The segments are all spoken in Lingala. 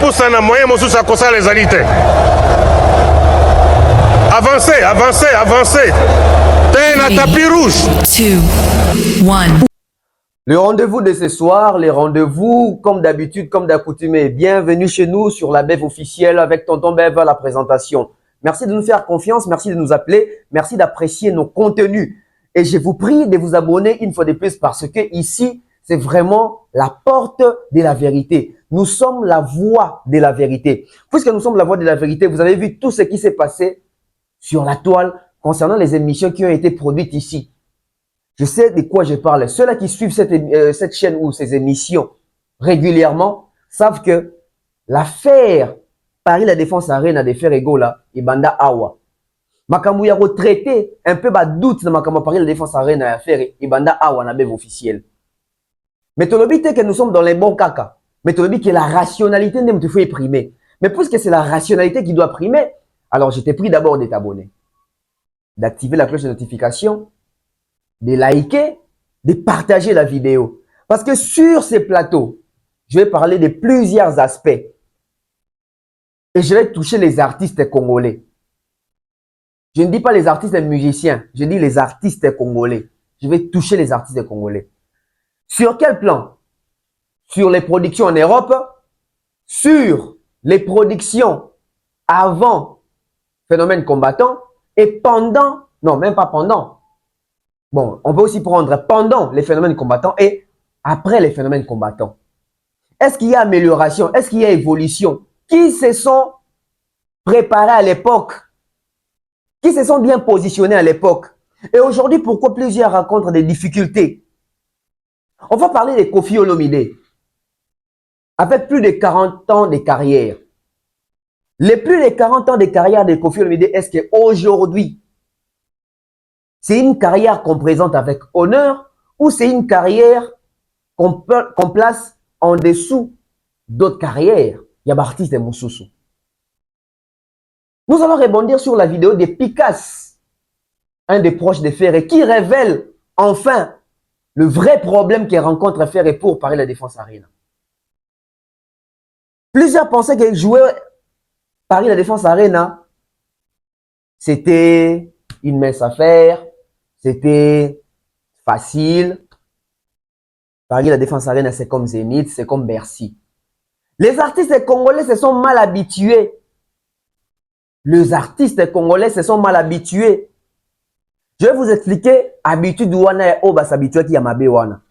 poussa na moyen mosusu akosala ezali te. Avancez, avancez, avancez. T'es na tapis rouge. 2, 1. Le rendez-vous de ce soir, les rendez-vous comme d'habitude, comme d'accoutumé. Bienvenue chez nous sur la Bev officielle avec Tonton Bev à la présentation. Merci de nous faire confiance, merci de nous appeler, merci d'apprécier nos contenus. Et je vous prie de vous abonner une fois de plus parce que ici, c'est vraiment la porte de la vérité. Nous sommes la voix de la vérité. Puisque nous sommes la voix de la vérité, vous avez vu tout ce qui s'est passé sur la toile concernant les émissions qui ont été produites ici. Je sais de quoi je parle. Ceux-là qui suivent cette chaîne ou ces émissions régulièrement savent que l'affaire Paris La Défense Arena de faire égaux là, Ibanda Awa. Makambu ya retraité un peu bas doute dans Makambu Paris La Défense Arena à faire Ibanda Awa na bev officiel. Mais tu le que nous sommes dans les bons caca. Mais tu le que la rationalité ne me faut primer. Mais puisque c'est la rationalité qui doit primer, alors je t'ai pris d'abord de t'abonner, d'activer la cloche de notification, de liker, de partager la vidéo. Parce que sur ces plateaux, je vais parler de plusieurs aspects. Et je vais toucher les artistes congolais. Je ne dis pas les artistes musiciens, je dis les artistes congolais. Je vais toucher les artistes congolais. Sur quel plan? Sur les productions en Europe, sur les productions avant Phénomène Combattant et pendant, non même pas pendant. Bon, on peut aussi prendre pendant les phénomènes combattants et après les phénomènes combattants. Est-ce qu'il y a amélioration? Est-ce qu'il y a évolution? Qui se sont préparés à l'époque? Qui se sont bien positionnés à l'époque? Et aujourd'hui, pourquoi plusieurs rencontrent des difficultés? On va parler de Koffi Olomide. Avec plus de 40 ans de carrière. Les plus de 40 ans de carrière de Koffi Olomide, est-ce qu'aujourd'hui, c'est une carrière qu'on présente avec honneur ou c'est une carrière qu'on place en dessous d'autres carrières? Il y a l'artiste de Moussoussou. Nous allons rebondir sur la vidéo de Picasse, un des proches de Ferré, qui révèle enfin le vrai problème que rencontre Ferré pour Paris La Défense Arena. Plusieurs pensaient que jouer Paris La Défense Arena, c'était une mince affaire, c'était facile. Paris La Défense Arena, c'est comme Zénith, c'est comme Bercy. Les artistes congolais se sont mal habitués. Les artistes congolais se sont mal habitués. Je vais vous expliquer habitude wana et oba s'habituer qui yamabe wana.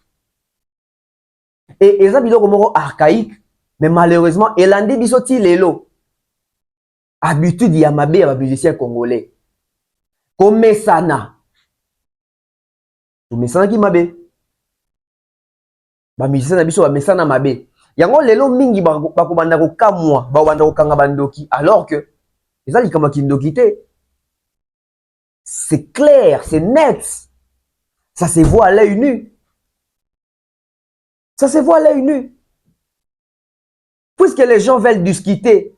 Et ça bidoko moko archaïque, mais malheureusement elandi bisoti lelo. Habitude yamabe ya musicien congolais. Comme sana. Mesana ki mabe. Ba musicien na biso ba mesana mabe. Yango lelo mingi bakobanda ko kamwa, ba banda ko kanga bandoki alors que ezali kama kindoki te. C'est clair, c'est net. Ça se voit à l'œil nu. Ça se voit à l'œil nu. Puisque les gens veulent discuter,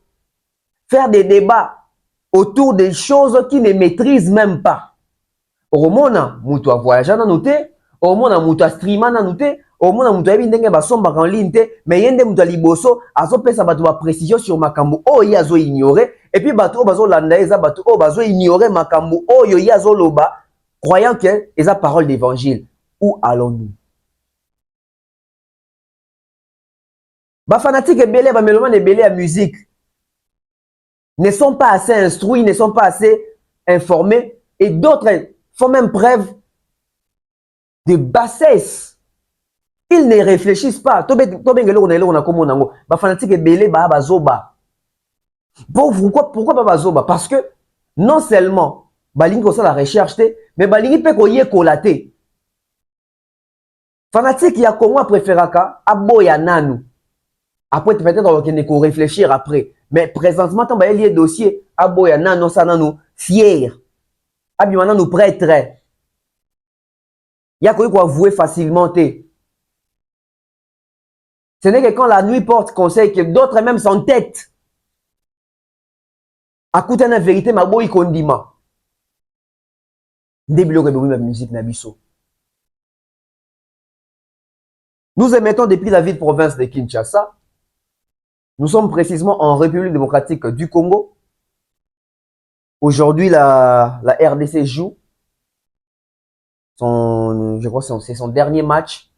faire des débats autour des choses qu'ils ne maîtrisent même pas. Au mona mutu a voyagé na noté, au mona mutu a streamé na noté, au mona mutu a yebi ndenge ba somba en ligne te, mais yende mutu a liboso azo pesa bato ba précision sur makambo oyo azo ignorer et puis bato o bazo landa eza bato o bazo ignorer makambo oyo azo loba croyant que eza parole d'évangile. Où allons-nous? Ba fanatiques ebele ba mélomane ebele à musique ne sont pas assez instruits, ne sont pas assez informés et d'autres font même preuve de bassesse. Ils ne réfléchissent pas. Pourquoi pas bazoba? Parce que non seulement balingi kosa la recherche, mais balingi pe koye kolate. Fanatique ya Congo préféraka aboya nanu. Après peut-être on va réfléchir après. Mais présentement tant ba lié dossier aboya nanu ça nanu fier. Abimana nous prêtre. Ya ko avouer facilement te. Ce n'est que quand la nuit porte conseil que d'autres même s'entêtent. Écoutez la vérité, ma boy condiment. Débilo que ma musique nabiso. Nous émettons depuis la ville province de Kinshasa Nous sommes précisément en République démocratique du Congo. Aujourd'hui, la RDC joue je crois que c'est son dernier match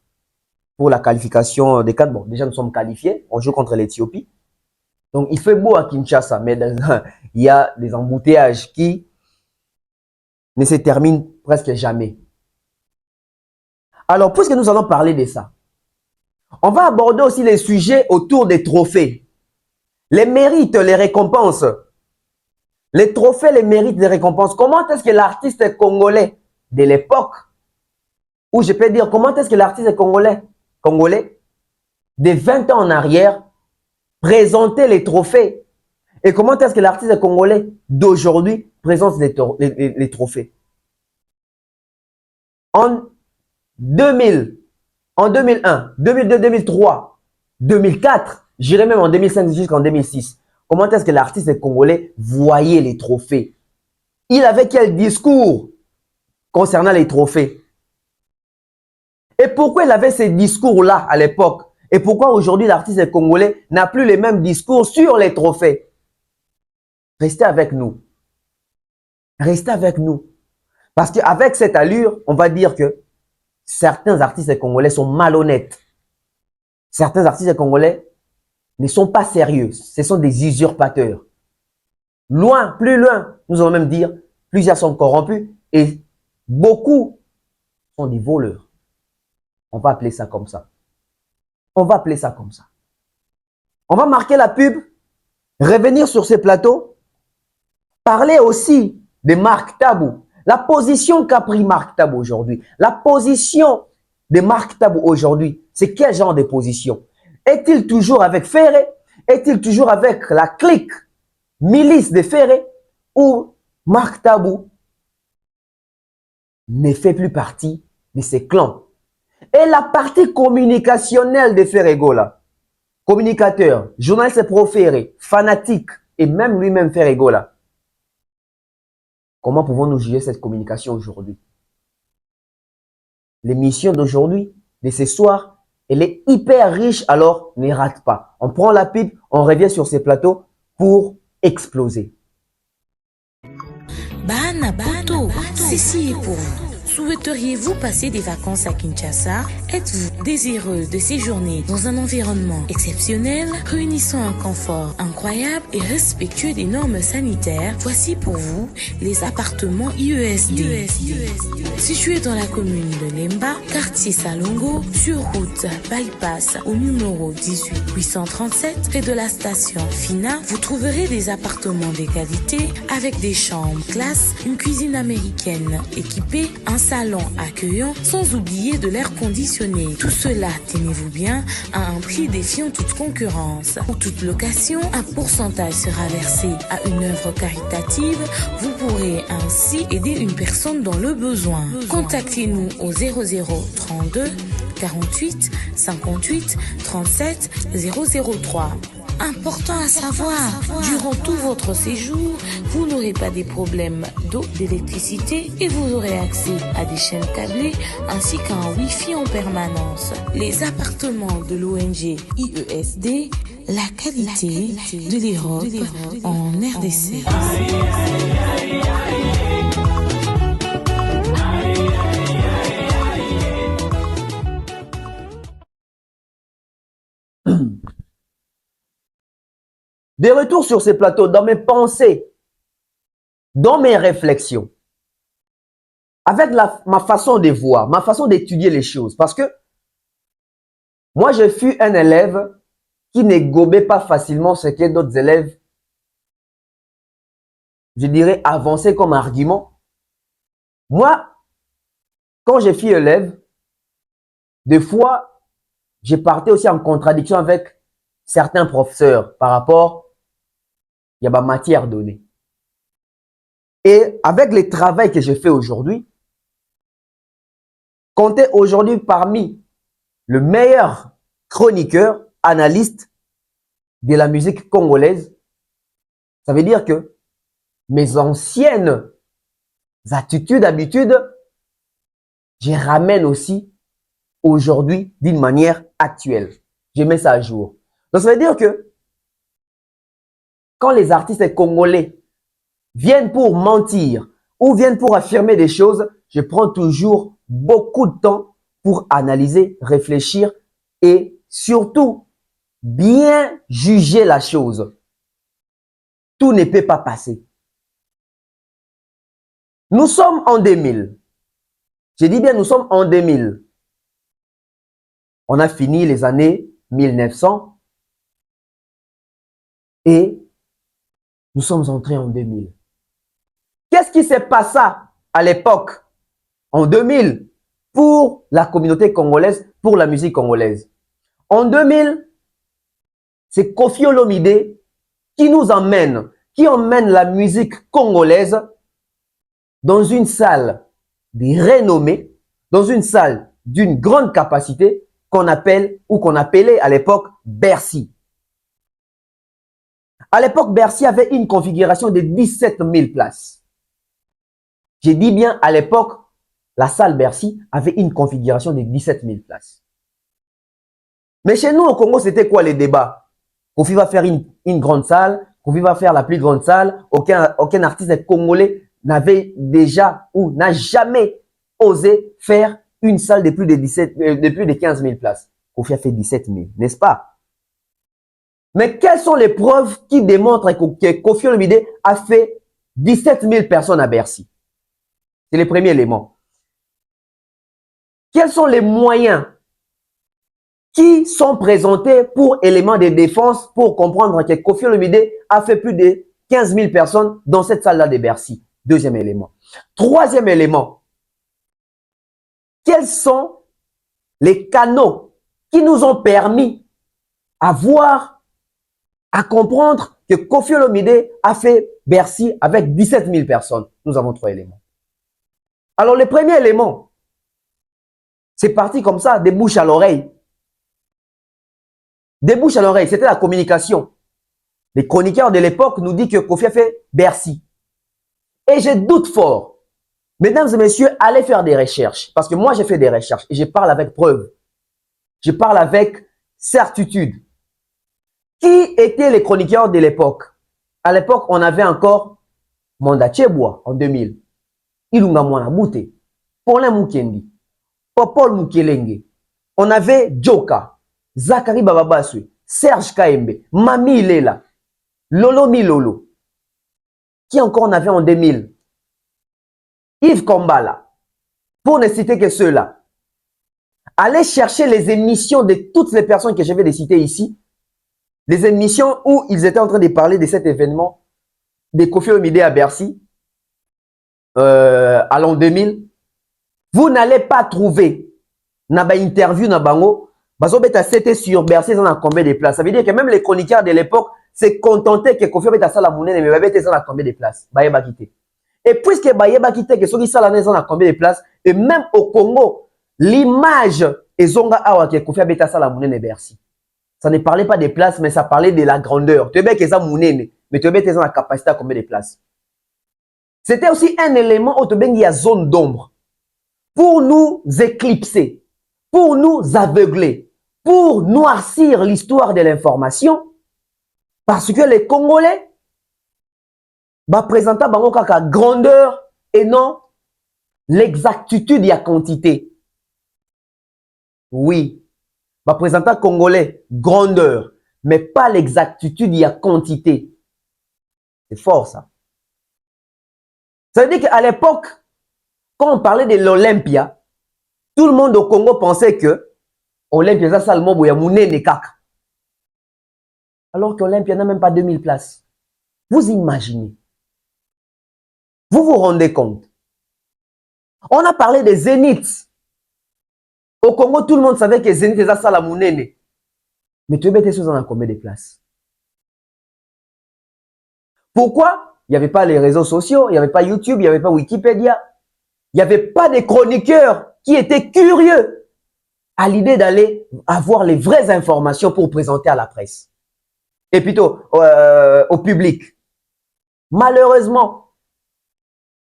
pour la qualification des cadres. Bon, déjà, nous sommes qualifiés. On joue contre l'Éthiopie. Donc, il fait beau à Kinshasa, mais il y a des embouteillages qui ne se terminent presque jamais. Alors, puisque nous allons parler de ça, on va aborder aussi les sujets autour des trophées. Les mérites, les récompenses. Les trophées, les mérites, les récompenses. Comment est-ce que l'artiste congolais de l'époque, ou je peux dire, comment est-ce que l'artiste congolais de 20 ans en arrière présentait les trophées? Et comment est-ce que l'artiste congolais d'aujourd'hui présente les trophées? En 2000, en 2001, 2002, 2003, 2004, j'irais même en 2005 jusqu'en 2006. Comment est-ce que l'artiste congolais voyait les trophées? Il avait quel discours concernant les trophées? Et pourquoi il avait ces discours-là à l'époque? Et pourquoi aujourd'hui l'artiste congolais n'a plus les mêmes discours sur les trophées? Restez avec nous. Restez avec nous. Parce qu'avec cette allure, on va dire que certains artistes congolais sont malhonnêtes. Certains artistes congolais ne sont pas sérieux. Ce sont des usurpateurs. Loin, plus loin, nous allons même dire, plusieurs sont corrompus et beaucoup sont des voleurs. On va appeler ça comme ça. On va appeler ça comme ça. On va marquer la pub, revenir sur ces plateaux, parler aussi de Marc Tabou. La position qu'a pris Marc Tabou aujourd'hui. La position de Marc Tabou aujourd'hui, c'est quel genre de position? Est-il toujours avec Ferré? Est-il toujours avec la clique milice de Ferré? Ou Marc Tabou ne fait plus partie de ces clans? Et la partie communicationnelle de Ferregola, communicateur, journaliste proféré, fanatique, et même lui-même Ferregola, comment pouvons-nous juger cette communication aujourd'hui? L'émission d'aujourd'hui, de ce soir, elle est hyper riche, alors ne rate pas. On prend la pipe, on revient sur ces plateaux pour exploser. Bana Poto, ceci est pour vous. Souhaiteriez-vous passer des vacances à Kinshasa? Êtes-vous désireux de séjourner dans un environnement exceptionnel, réunissant un confort incroyable et respectueux des normes sanitaires? Voici pour vous les appartements IESD. Situés dans la commune de Lemba, quartier Salongo, sur route Bypass au numéro 18837, près de la station Fina, vous trouverez des appartements de qualité avec des chambres classe, une cuisine américaine équipée, un salon accueillant, sans oublier de l'air conditionné. Tout cela, tenez-vous bien, à un prix défiant toute concurrence. Pour toute location, un pourcentage sera versé à une œuvre caritative. Vous pourrez ainsi aider une personne dans le besoin. Contactez-nous au 0032 48 58 37 003. Important à savoir, durant tout votre séjour, vous n'aurez pas des problèmes d'eau, d'électricité et vous aurez accès à des chaînes câblées ainsi qu'à un Wi-Fi en permanence. Les appartements de l'ONG IESD, la qualité de l'Europe en RDC. De retour sur ces plateaux, dans mes pensées, dans mes réflexions, avec ma façon de voir, ma façon d'étudier les choses. Parce que moi, je fus un élève qui ne gobait pas facilement ce que d'autres élèves, je dirais, avançaient comme argument. Moi, quand je fus élève, des fois, je partais aussi en contradiction avec certains professeurs par rapport il y a ma matière donnée. Et avec le travail que je fais aujourd'hui, compter aujourd'hui parmi le meilleur chroniqueur, analyste de la musique congolaise, ça veut dire que mes anciennes attitudes, habitudes, je ramène aussi aujourd'hui d'une manière actuelle. Je mets ça à jour. Donc ça veut dire que quand les artistes congolais viennent pour mentir ou viennent pour affirmer des choses, je prends toujours beaucoup de temps pour analyser, réfléchir et surtout bien juger la chose. Tout ne peut pas passer. Nous sommes en 2000. Je dis bien, nous sommes en 2000. On a fini les années 1900 et nous sommes entrés en 2000. Qu'est-ce qui s'est passé à l'époque, en 2000, pour la communauté congolaise, pour la musique congolaise? En 2000, c'est Koffi Olomide qui nous emmène, qui emmène la musique congolaise dans une salle de renommée, dans une salle d'une grande capacité qu'on appelle ou qu'on appelait à l'époque Bercy. À l'époque, Bercy avait une configuration de 17 000 places. J'ai dit bien à l'époque, la salle Bercy avait une configuration de 17 000 places. Mais chez nous au Congo, c'était quoi les débats? Koffi va faire une grande salle, Koffi va faire la plus grande salle. Aucun artiste congolais n'avait déjà ou n'a jamais osé faire une salle de plus de 15 000 places. Koffi a fait 17 000, n'est-ce pas? Mais quelles sont les preuves qui démontrent que Koffi Olomide a fait 17 000 personnes à Bercy? C'est le premier élément. Quels sont les moyens qui sont présentés pour éléments de défense pour comprendre que Koffi Olomide a fait plus de 15 000 personnes dans cette salle-là de Bercy? Deuxième élément. Troisième élément. Quels sont les canaux qui nous ont permis à voir, à comprendre que Koffi Olomide a fait Bercy avec 17 000 personnes? Nous avons trois éléments. Alors, le premier élément, c'est parti comme ça, des bouches à l'oreille. Des bouches à l'oreille, c'était la communication. Les chroniqueurs de l'époque nous disent que Koffi a fait Bercy. Et je doute fort. Mesdames et messieurs, allez faire des recherches. Parce que moi, j'ai fait des recherches et je parle avec preuve. Je parle avec certitude. Qui étaient les chroniqueurs de l'époque? À l'époque, on avait encore Manda Cheboa en 2000. Ilunga Mwanabute, Paulin Mukendi, Popol Mukelenge. On avait Joka, Zachary Bababaswe, Serge Kaembe, Mami Lela, Lolo Milolo. Qui encore on avait en 2000? Yves Kombala. Pour ne citer que ceux-là. Allez chercher les émissions de toutes les personnes que je vais les citer ici. Les émissions où ils étaient en train de parler de cet événement de Koffi Olomide à Bercy. À l'an 2000, vous n'allez pas trouver naba interview na bango bazobeta c'était sur Bercy dans a combien de places. Ça veut dire que même les chroniqueurs de l'époque se contentaient que Koffi beta sala munene mais babeta dans a combien de places. Bayeba quitté. Et puisque bayeba quitté que soki sala dans a combien de places et même au Congo, l'image ezonga awa que Koffi beta sala munene Bercy. Ça ne parlait pas des places mais ça parlait de la grandeur. Tu veux que ça munene mais tu veux que ça la capacité à combien de places. C'était aussi un élément au Tobengi à zone d'ombre pour nous éclipser, pour nous aveugler, pour noircir l'histoire de l'information parce que les Congolais présentent bango kaka grandeur et non l'exactitude et la quantité. Oui, présentent Congolais grandeur mais pas l'exactitude et la quantité. C'est fort ça. Ça veut dire qu'à l'époque, quand on parlait de l'Olympia, tout le monde au Congo pensait que Olympia, ça seulement boya mounene kaka. Alors qu'Olympia n'a même pas 2000 places. Vous imaginez. Vous vous rendez compte. On a parlé des Zénith. Au Congo, tout le monde savait que Zénith est ça la mounene. Mais tu es bête sur combien de places? Pourquoi? Il n'y avait pas les réseaux sociaux, il n'y avait pas YouTube, il n'y avait pas Wikipédia. Il n'y avait pas des chroniqueurs qui étaient curieux à l'idée d'aller avoir les vraies informations pour présenter à la presse. Et plutôt au public. Malheureusement,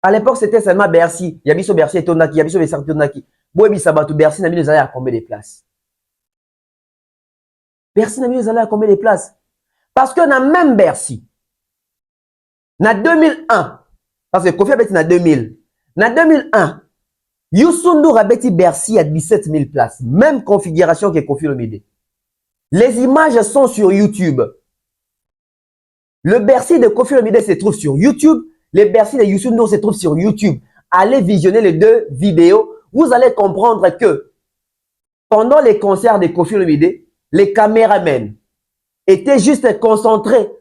à l'époque, c'était seulement Bercy. Il y avait sur Bercy et Tonaki, il y avait sur Bercy et Tonaki. Boebi Sabatou, Bercy n'a mis nous aller à combien de places? Bercy n'a mis nous aller à combien de places? Parce qu'on a même Bercy. Na 2001, parce que Kofi abeti na 2000. Na 2001, Youssou N'Dour abeti Bercy à 17 000 places. Même configuration que Kofi Olomide. Les images sont sur YouTube. Le Bercy de Kofi Olomide se trouve sur YouTube. Le Bercy de Youssou N'Dour se trouve sur YouTube. Allez visionner les deux vidéos. Vous allez comprendre que pendant les concerts de Kofi Olomide, les caméramens étaient juste concentrés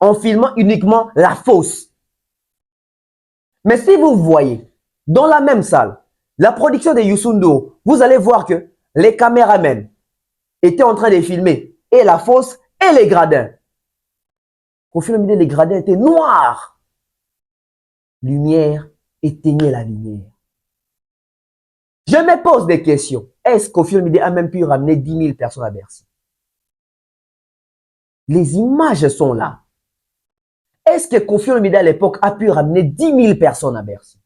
en filmant uniquement la fosse. Mais si vous voyez dans la même salle la production de Youssou N'Dour, vous allez voir que les caméramens étaient en train de filmer et la fosse et les gradins. Kofi Olomide, les gradins étaient noirs. Lumière éteignait la lumière. Je me pose des questions. Est-ce que Kofi Olomide a même pu ramener 10 000 personnes à Bercy? Les images sont là. Est-ce que Kofi Olomide à l'époque a pu ramener 10 000 personnes à Bercy?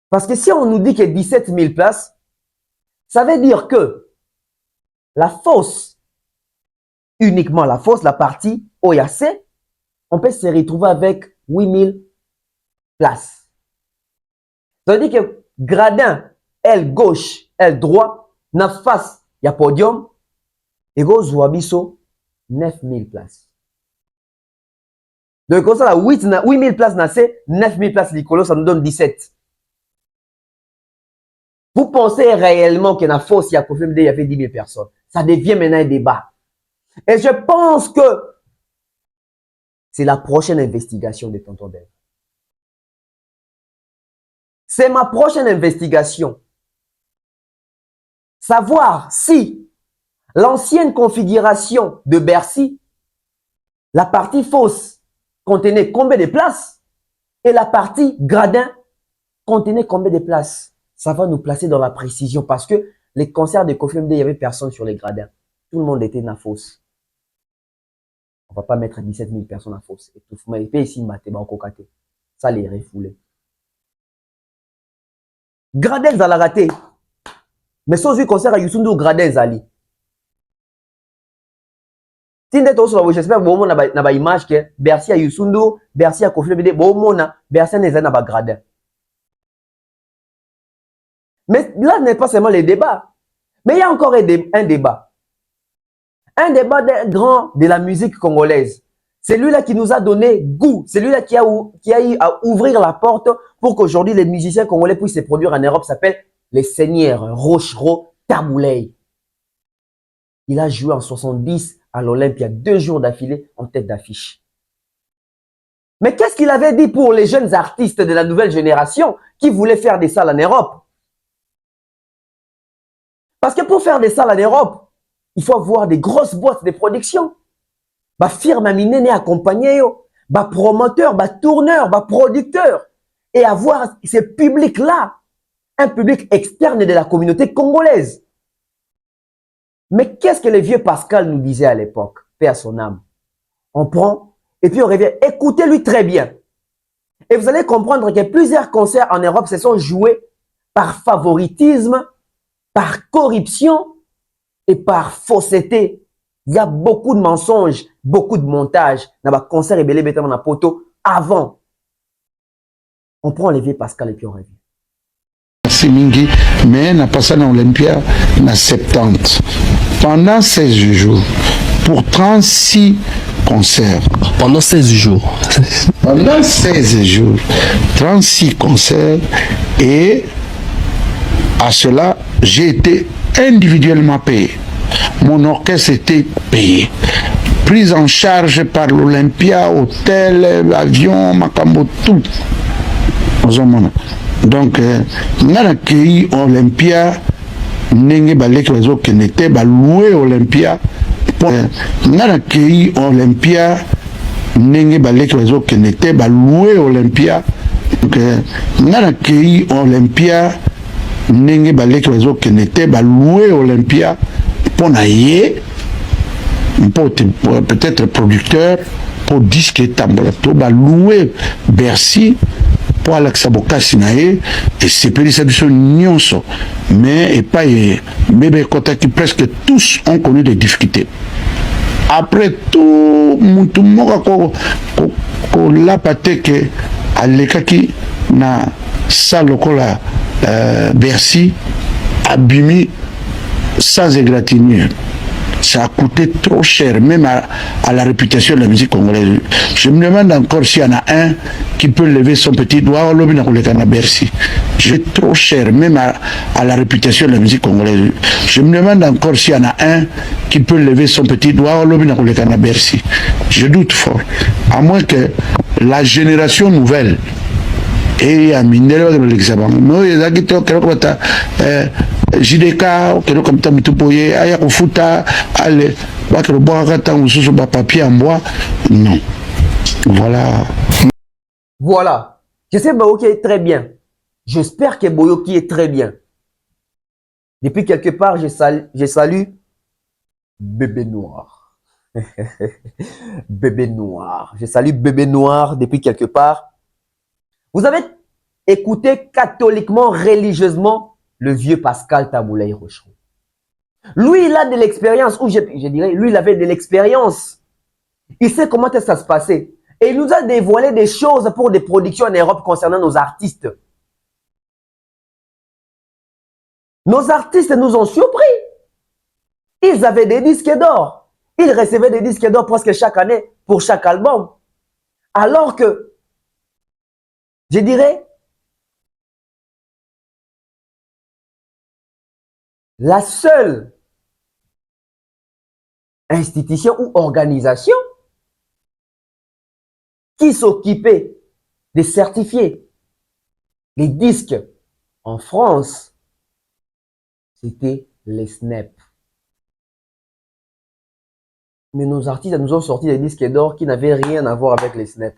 Parce que si on nous dit que 17 000 places, ça veut dire que la fosse, uniquement la fosse, la partie Oyase, on peut se retrouver avec 8 000 places. Ça veut dire que gradin, aile gauche, aile droite, na face, il y a podium, et go Zouabiso, 9 000 places. Donc, comme ça, 8 000 places, 9 000 places, Nicolo, ça nous donne 17. Vous pensez réellement que dans la fosse, il y avait 10 000 personnes. Ça devient maintenant un débat. Et je pense que c'est la prochaine investigation de Tonton Bev. C'est ma prochaine investigation. Savoir si l'ancienne configuration de Bercy, la partie fosse contenait combien de places et la partie gradin contenait combien de places. Ça va nous placer dans la précision parce que les concerts de Kofi Olomide, il n'y avait personne sur les gradins. Tout le monde était dans la fosse. On ne va pas mettre 17 000 personnes dans la fosse. Et tout le monde est ici, ça les refoulait. Gradin za la raté. Mais sans vu concert à Youssou N'Dour Gradin zali. J'espère que vous avez une image que Bercy à Youssou N'Dour, Bercy à Kofi Olomide, Bercy n'est pas Gradin. Mais là, ce n'est pas seulement les débats. Mais il y a encore un débat. Un débat des grands de la musique congolaise. C'est lui-là qui nous a donné goût. C'est lui-là qui a eu à ouvrir la porte pour qu'aujourd'hui les musiciens congolais puissent se produire en Europe. S'appelle les Seigneurs Rochereau Tabouley. Il a joué en 70 à l'Olympia 2 jours d'affilée en tête d'affiche. Mais qu'est-ce qu'il avait dit pour les jeunes artistes de la nouvelle génération qui voulaient faire des salles en Europe? Parce que pour faire des salles en Europe, il faut avoir des grosses boîtes de production. Bah firme à minene accompagné yo, bah promoteur, bah tourneur, bah producteur, et avoir ce public-là, un public externe de la communauté congolaise. Mais qu'est-ce que le vieux Pascal nous disait à l'époque, paix à son âme? On prend et puis on revient. Écoutez-lui très bien. Et vous allez comprendre que plusieurs concerts en Europe se sont joués par favoritisme, par corruption et par fausseté. Il y a beaucoup de mensonges, beaucoup de montages dans les concerts et belé bétam na poto avant. On prend Olivier Pascal et puis on revient. C'est mingi, mais n'a pas ça dans l'Olympia, na 70. Pendant 16 jours, pour 36 concerts. Pendant 16 jours. Pendant 16 jours, 36 concerts et à cela, j'ai été individuellement payé. Mon orchestre était payé. Prise en charge par l'Olympia, hôtel, avion, macambo, tout. Donc, on a accueilli Olympia, n'enge balek oiseau qui n'était pas loué Olympia. On a accueilli Olympia, n'enge balek oiseau qui n'était pas loué Olympia. Donc, on a accueilli Olympia, n'enge balek oiseau qui n'était pas loué Olympia. Pour naïe, peut-être producteur, pour disque tambolato, bah louer Bercy, pour Alexa Bokasinae, et c'est péri ça du son nyonso. Mais, et pas, bébé Kota qui presque tous ont connu des difficultés. après tout mutu moko ko lapa te ke alekaki na sa lokola Bercy abimi sans égratignure. Ça a coûté trop cher, même à la réputation de la musique congolaise. Je me demande encore s'il y en a un qui peut lever son petit doigt. Bercy. C'est trop cher, même à la réputation de la musique congolaise. Je me demande encore s'il y en a un qui peut lever son petit doigt. Bercy. Je doute fort. À moins que la génération nouvelle et à Mindelo de l'examen. Moi, il y a des gens qui ont JDK, kero comme ça, mitupoye, aya kufuta, ale, wakero boakata, ususu ba papier en bois. Non. Voilà. Voilà. Je sais Boyoki est très bien. J'espère que Boyoki est très bien. Depuis quelque part, je salue Bébé Noir. Bébé Noir. Je salue Bébé Noir depuis quelque part. Vous avez écouté catholiquement, religieusement, le vieux Pascal Taboulaye Rochereau. Lui, il a de l'expérience, ou je dirais, lui, il avait de l'expérience. Il sait comment ça se passait. Et il nous a dévoilé des choses pour des productions en Europe concernant nos artistes. Nos artistes nous ont surpris. Ils avaient des disques d'or. Ils recevaient des disques d'or presque chaque année pour chaque album. Alors que, je dirais, la seule institution ou organisation qui s'occupait de certifier les disques en France, c'était les SNEP. Mais nos artistes nous ont sorti des disques d'or qui n'avaient rien à voir avec les SNEP.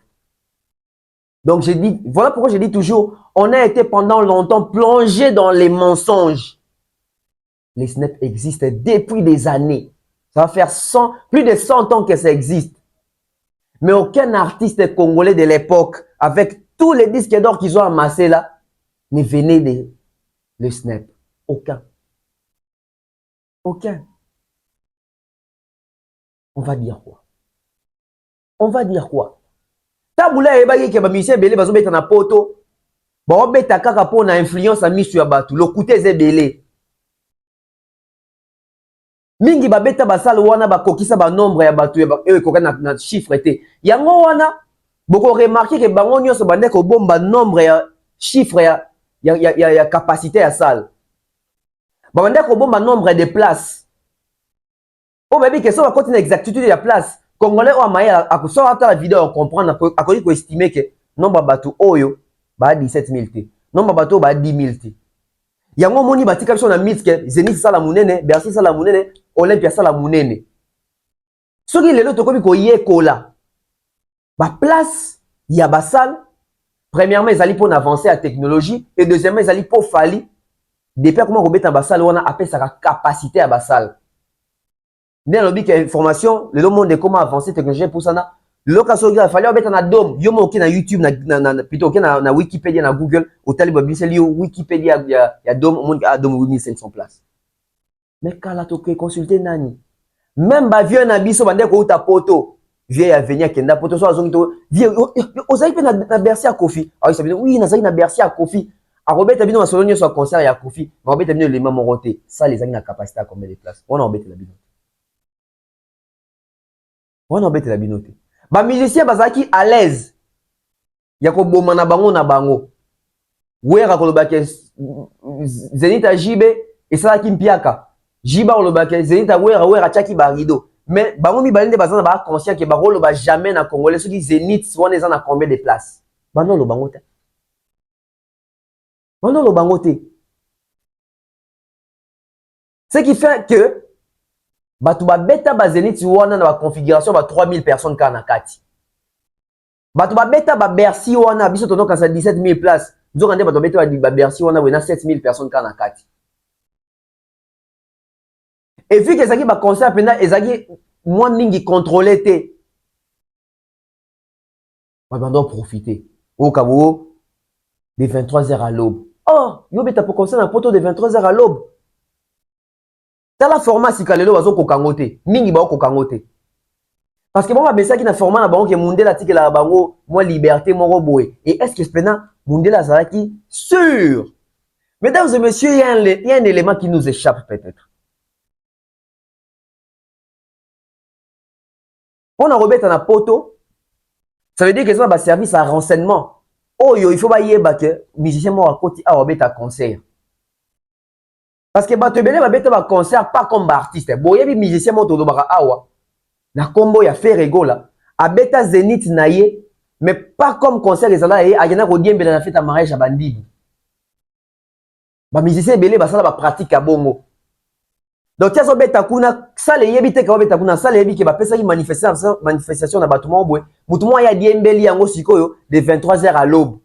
Donc j'ai dit, voilà pourquoi je dis toujours, on a été pendant longtemps plongé dans les mensonges. Les SNEP existent depuis des années. Ça va faire plus de 100 ans que ça existe. Mais aucun artiste congolais de l'époque, avec tous les disques d'or qu'ils ont amassés là, ne venait de SNEP. Aucun. Aucun. On va dire quoi? On va dire quoi? Taboula ebaki ke ba musicien belé bazo beta na poto. Ba beta kaka po na influence a misu ya batu. Le coûté est belé. Mingi babeta basala wana bakokisa ba nombre ya batu ya koka na chiffre te. Yango wana boko remarquer que bango nyonso bande ko bomba nombre ya chiffre ya capacité ya salle. Ba bande ko bomba nombre de places. O baby que ça va continuer exactitude ya place. Congolais o amaya akuso ata la vidéo comprendre akoli ko estimer que nombre batu oyo ba 17000 te. Nombre batu ba 10000 te. Yango moni batika biso na mythe que Zénith sala munene, Bercy sala munene, Olympia sala munene. Soki lelo tokomi ko yekola. Ba place ya ba salle, premièrement ezali pour avancer la technologie et deuxièmement ezali pour fali depuis comment robeta ba salle wana appelle sa capacité à ba salle. Né lobi que information, le monde comment avancer technologie pour ça na location il fallait obeta na dom, yo mo na YouTube na plutôt na Wikipédia na Google, au taliba biseli Wikipédia ya dom monde a dom 1500 places. Mais quand la toke consulter nani? Même ba vieux na biso bande ko uta poto, vieux ya venir kenda poto so azongi to, vieux ozali pe na Bercy à Kofi. Ah oui ça veut dire oui nazali na Bercy à Kofi. A robeta bino na solonyo so concert ya Kofi, ma robeta bino le même roté. Ça les a na capacité à combien de places? On a robeta la bino. On a robeta la bino te. Ba musicien bazaki à l'aise. Yako boma na bango. Wera kolobake Zénith a jibe et ça ki mpiaka. Jiba kolobake Zénith a wera chaki barido. Mais bango mi balinde bazana ba conscient que ba koloba jamais na Congolais ceux qui Zénith wana eza na combien de places. Bano lo bango te. Bano lo bango te. Ce qui fait que batu ba beta ba Zénith wana na ba configuration ba 3000 personnes kana kati. Batu ba beta ba Bercy wana biso tono kansa 17000 places. Nzo kande batu beta ba Bercy wana wena 7000 personnes kana kati. Et vu que ezaki ba concert pena ezaki moins mingi contrôlé te. Ba bando profiter. Au Cabo de 23h à l'aube. Oh, yo beta pour concert na poto de 23h à l'aube. Tala format si kalelo bazo kokango te. Mingi ba kokango te. Parce que moi, je suis un format qui est Mundela, qui est moi, liberté, moi, roboué. Et est-ce que c'est Mundela Zaraki sûr? Mesdames et messieurs, il y a un élément qui nous échappe peut-être. On a remis un poto, ça veut dire que ça va service à renseignement. Oh, il faut pas y aller que musicien moi à côté a remis un concert. Parce que bato belé va mettre un concert pas comme artiste. Bon, il y a des musiciens moi tout baka awa. Na combo ya fait rigola. A beta Zénith naie, mais pas comme concert les ala et agena rodien bela na fête à mariage à bandigi. Ba musicien belé ba ça ba pratique à bongo. Donc tiens so beta kuna sale yebi te ka beta kuna sale yebi ke ba pesa ki manifestation na bato mo boy. Mutu mo ya diembeli yango sikoyo de 23h à l'aube.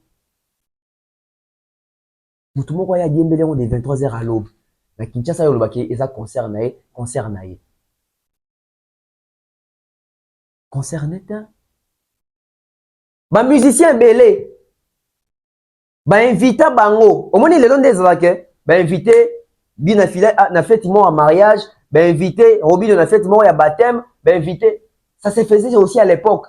Mutu mo ya diembeli yango de 23h à l'aube. Na Kinshasa yo lobaki eza concert nae. Concert net. Ba musicien belé. Ba invita bango. Au moins les longs des alake. Ba invité bien na fête mo à mariage, ba invité Robi na fête mo ya baptême, ba invité. Ça se faisait aussi à l'époque.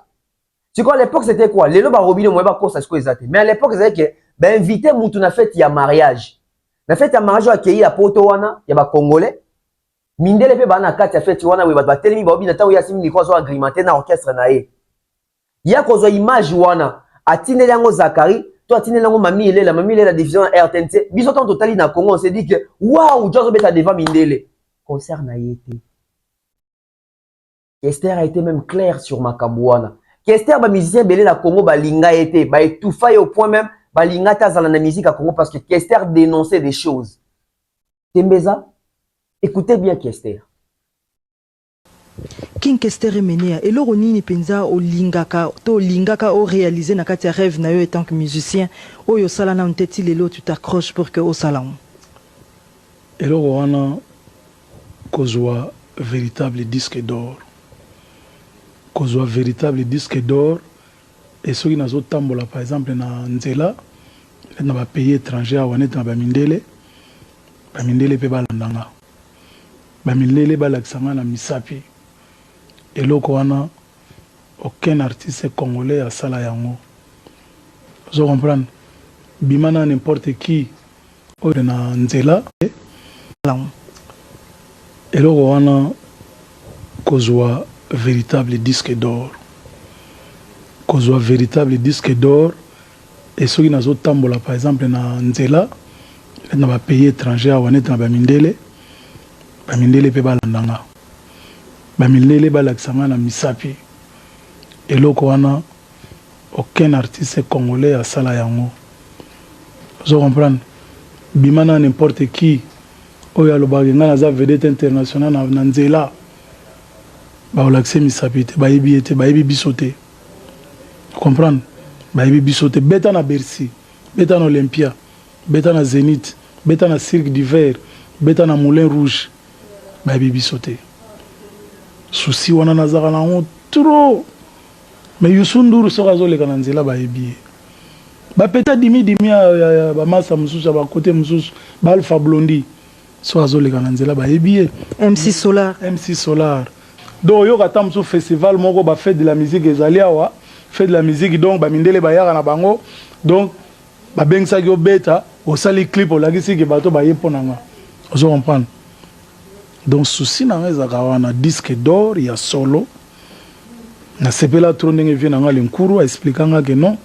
Tu crois à l'époque c'était quoi? Les lots ba Robi mo ba ko ça ce que mais à l'époque c'était que ba invité mutu na fête ya mariage. Na fête ya mariage accueilli à Poto wana ya ba congolais. Mindele pe ba na kati ya fête wana we ba telemi ba Robi na tawo ya simi micro so agrémenté na orchestre na ye. Ya ko zo image wana atineli yango Zakari. Toi, tu es là, mamie, elle est la mamie, elle est la division RTNC. Bisous, tant total, na Congo, on s'est dit que waouh, Jozo Beta devant Mindele. Concert n'a été. Kester a été même clair sur Makabouana. Kester, ba musicien belé la Congo, ba linga été, ba étouffé au point même, ba linga tazala na musique à Congo parce que Kester dénonçait des choses. Tembeza, écoutez bien Kester. King Kester Emenea et l'oronini penza au lingaka au réaliser na kati rêve na yo en tant que musicien oyo sala na nteti lelo tu t'accroches pour que au salon et l'orona kozwa véritable disque d'or et ceux qui nazo tambola par exemple na nzela na ba pays étranger wa net na ba mindele pe balandanga ba mindele balaksanga na misapi. Et là, aucun artiste congolais a sala yango. Vous comprenez? Bimana n'importe qui est na nzela. Et là, on a kozwa véritable disque d'or. Et ceux qui n'ont pas tambola par exemple na nzela, na ba pays étranger wa net na ba mindele pe balandanga. Bamilele balaksanga na misapi eloko wana aucun artiste congolais a sala yango. Vous comprenez? Bimana n'importe qui oyo alobaki nga naza vedette international na nzela baolakse misapi te bayebi ete bayebi biso te. Vous comprenez? Bayebi biso te beta na Bercy, beta na Olympia, beta na Zénith, beta na Cirque d'hiver, beta na Moulin Rouge bayebi biso te. Souci wana nazaka na on trop mais Youssou Ndour sera zoleka na nzela ba yebi ba peta dimi ba masa mususu ba côté mususu ba Alpha Blondy sera zoleka na nzela ba yebi MC Solar donc yo kata musu festival moko ba fête de la musique ezali awa fête de la musique donc ba mindele ba yaka na bango donc ba bengsa yo beta au sali clip au lagisi ke bato ba yeponanga vous comprenez. Donc, souci n'a pas disque d'or, il y a solo. Na sepela trop ndenge vient dans l'encours expliquant que non.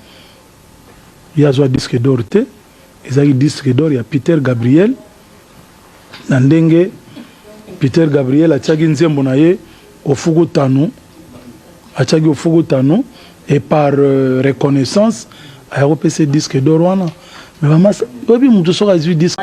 Il y a un disque d'or te. Il y a un disque d'or, il y a Peter Gabriel. Nandenge Peter Gabriel a tchagi nzembo na ye au Fugu Tano. A tchagi au Fugu Tano et par reconnaissance a repéré ce disque d'or wana. Mais maman, obi mutu soka zu disque.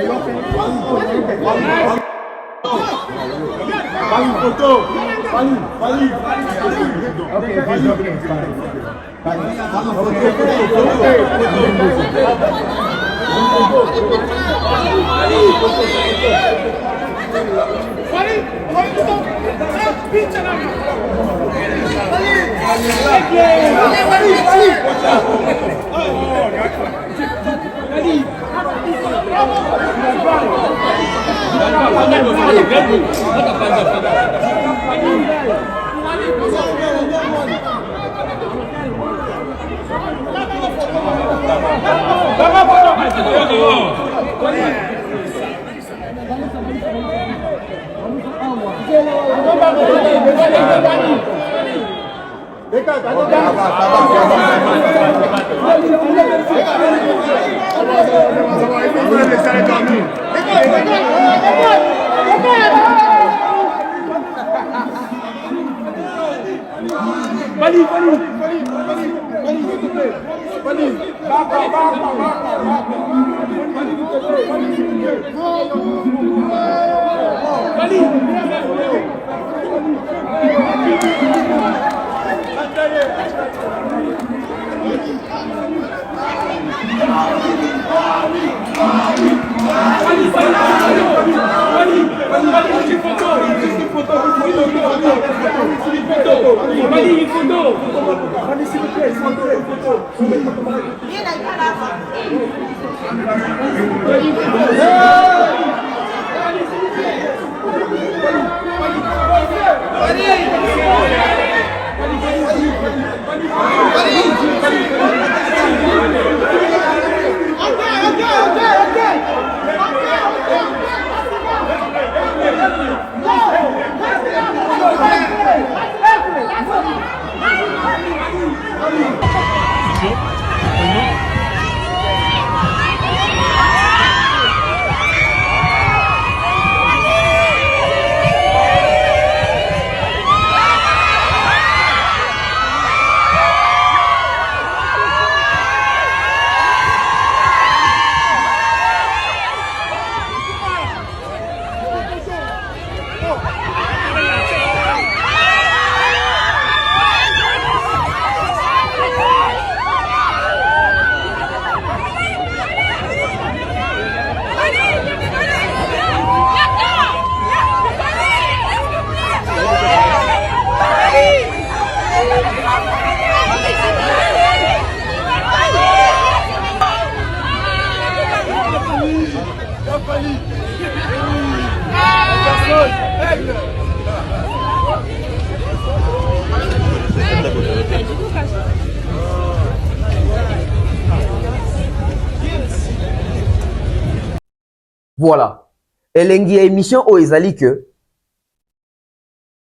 Voilà. Elengi émission o ezali que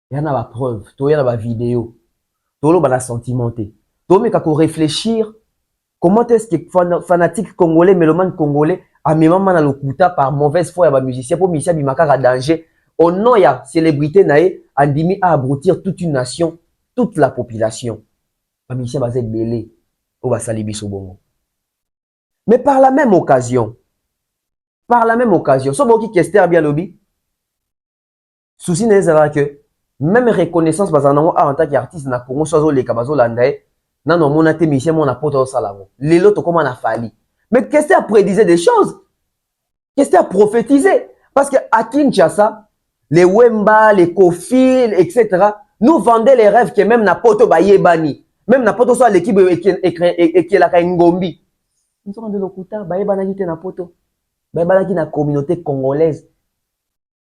y en a ma preuve, to y en a ma vidéo. Tolo bana sentimenté. To me kako réfléchir comment est-ce que fanatique congolais, mélomane congolais a même na lokuta par mauvaise foi ya ba musicien pour musicien bimaka ka danger. Au nom ya célébrité nae andimi à abrutir toute une nation, toute la population. Ba musicien bazé belé o ba sali biso bongo. Mais par la même occasion, so boki kester bien lobby. Souci n'est que même reconnaissance bazanango en tant qu'artiste na Congo sozo le kabazo landae nan no mona te mission mona poto salango. Lelo to comment na fali. Mais kester prédisait des choses. Kester prophétisait parce que à Kinshasa, les Wemba, les Kofi, etc. nous vendaient les rêves que même na poto ba yebani, même na poto so l'équipe et la Ngombi. Nous sommes de lokuta ba yebana ki na poto. Ba yebana ki na communauté congolaise.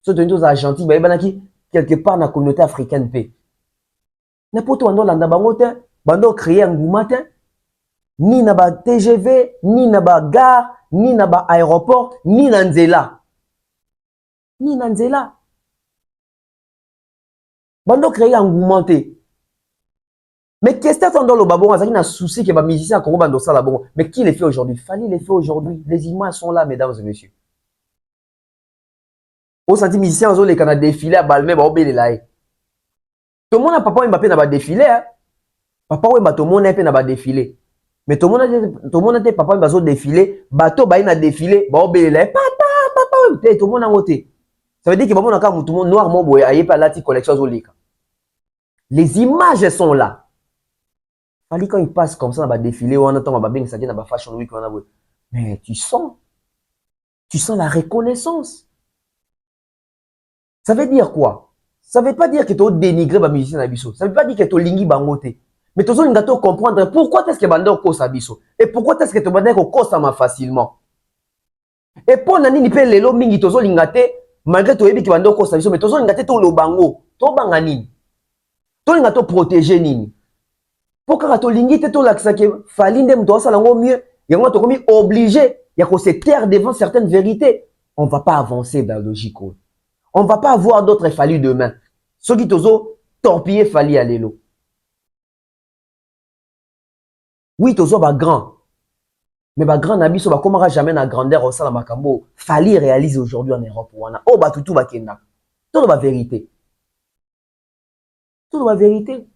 So de nos Argentines ba yebana ki quelque part na communauté africaine pe. Na poto ando landa bango te, bando créer nguma te, ni na ba TGV, ni na ba gare, ni na ba aéroport, ni na nzela. Ni na nzela. Bando créer nguma te. Mais qu'est-ce que tu as dans le babon, ça qui n'a souci que les musiciens à Congo bando ça là bon. Mais qui les fait aujourd'hui? Fali les fait aujourd'hui. Les images sont là, mesdames et messieurs. Au senti musicien aux les canadiens défilé à Balmé ba obé là. Tout le monde a papa Mbappé n'a pas défilé hein. Papa Wemba tout le monde n'a pas défilé. Mais tout le monde a papa Mbazo défilé, bateau ba ina défilé, ba obé là. Papa tout le monde a voté. Ça veut dire que babon a tout le monde noir mon boy aye pas la petite collection zolika. Les images sont là. Fali quand il passe comme ça dans ba défilé ou en attend ba bing ça dit dans ba fashion week on a mais tu sens la reconnaissance. Ça veut dire quoi? Ça veut pas dire que tu as dénigré les musiciens d'Abisso. Ça veut pas dire que tu as lingi bangote. Mais tu as comprendre pourquoi est-ce que bando cause Abisso et pourquoi est-ce que tu bando cause ça facilement. Et pour nani ni pe lelo mingi tozo lingate malgré to yebi ki bando cause Abisso mais tozo lingate to lo bango, to banga nini. To lingato protéger nini. Pourquoi to lingi te to lakisa ke fali ndem to sala ngo mieux, yango to komi obligé ya ko se taire devant certaines vérités. On va pas avancer dans la logique. On va pas avoir d'autres Fali demain. Ceux qui tozo torpiller Fali à l'élo. Oui, tozo ba grand. Mais ba grand nabiso ba komara jamais na grandeur au sein de makambo. Fallait réaliser aujourd'hui en Europe wana. Oh ba tutu ba kenda. Tout la vérité. Tout la vérité.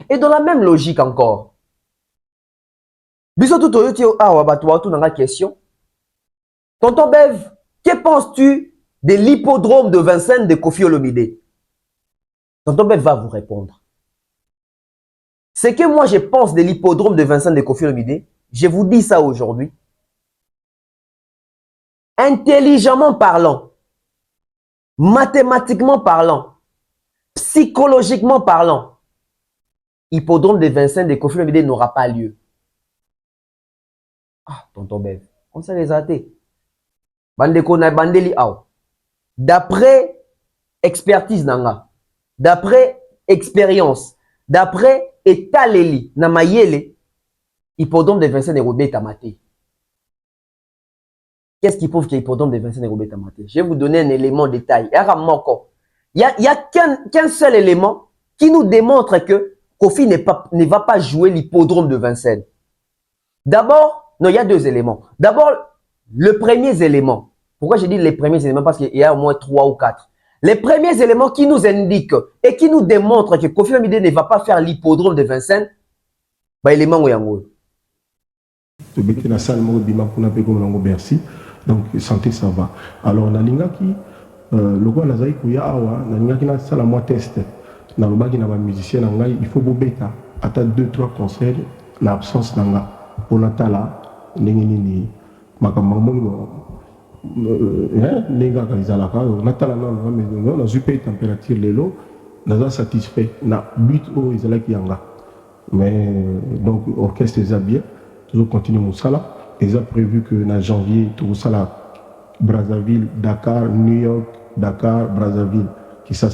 Et dans la même logique encore. Biso tout toyoti awa ba tout dans la question. Tonton Bev, que penses-tu de l'hippodrome de Vincennes de Kofi Olomide? Tonton Bev va vous répondre. Ce que moi je pense de l'hippodrome de Vincennes de Kofi Olomide, je vous dis ça aujourd'hui. Intelligemment parlant, mathématiquement parlant, psychologiquement parlant, hippodrome de Vincennes de Kofi Olomide n'aura pas lieu. Ah, tonton Bev, on s'est les athées. D'après expertise nanga, d'après expérience, d'après état leli na mayele, hippodrome de Vincennes est tamaté. Qu'est-ce qui prouve que l'hippodrome de Vincennes est tamaté? Je vais vous donner un élément de détail. Il y a qu'un seul élément qui nous démontre que Kofi ne va pas jouer l'hippodrome de Vincennes. D'abord, non, il y a deux éléments. D'abord, le premier élément. Pourquoi je dis les premiers éléments? Parce qu'il y a au moins 3 ou 4. Les premiers éléments qui nous indiquent et qui nous démontrent que Kofi Olomide ne va pas faire l'hippodrome de Vincennes, bah, élément où il y a donc santé ça va. Alors nalinga ki le quoi nazai kuya awa nalinga ki na sala moi test na lobaki na ba musicien na ngai il faut bobeta ata 2-3 concerts na absence nanga pour natala ndenge nini makambo mongo nenga kalizala ka natala na maison na zupe température lelo naza satisfait na but o izala ki yanga mais donc orchestre est bien toujours continuer mon sala. Ils ont prévu que en janvier, tout ça là, Brazzaville, Dakar, New York, Dakar, Brazzaville, qui ça,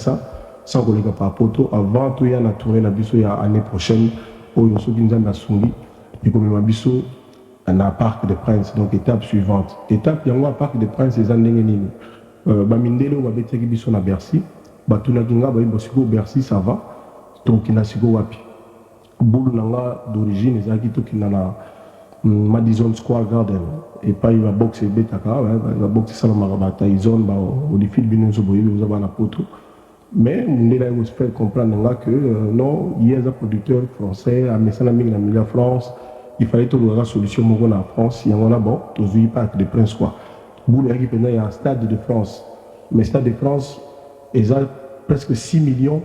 sans qu'on les par poto, avant tout, il y a une tournée l'année prochaine, où il y a ceux qui nous ont soumis, et comme il y a un parc des Princes, donc étape suivante. Étape, il y a un parc des Princes, les années nini. Bamindele, on va mettre à Bercy, Batuna Kinga, Bercy, ça va, donc il y a un wapi. Boule d'origine, les acquis, tout qui n'a Madison Square Garden et pas il va boxer Betaka, il va boxer Salamara Tyson, au défi de Binonzo Boye, vous avez la poteau. Mais on est là pour faire comprendre que non, il y a des producteurs français, à Messanaming, la France, il fallait trouver une solution en France, il y a un bon, tous les parcs de Prince quoi. Il y a un stade de France, mais stade de France, ils ont presque 6 millions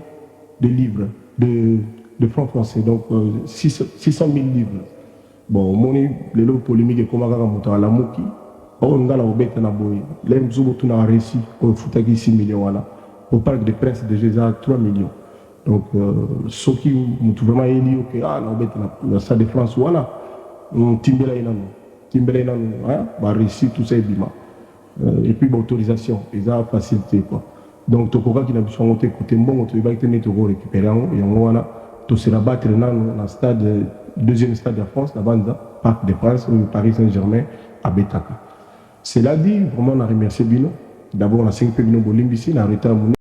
de livres, de francs français, donc 600 000 livres. Bon, moni lelo polémique comme à la moki. On a la obète na boy. L'aime zubo tout na réussi. On fout 6 millions voilà. Au parc des Princes de Géza 3 millions. Donc ceux qui ont vraiment élu que ah la obète na stade de France voilà. Timbela inano, hein, bah réussi tout ça bima. Et puis l'autorisation, ils ont facilité quoi. Donc tokoka qui n'a pas monté côté bon, tu vas tenir to récupérer et on voilà. Tout se rabattre dans le stade, deuxième stade de France, la bande, Parc des Princes, Paris Saint-Germain, à Betaka. Cela dit, vraiment, on a remercié Bino. D'abord, on a 5 Bino Bolim ici, on a arrêté à mon.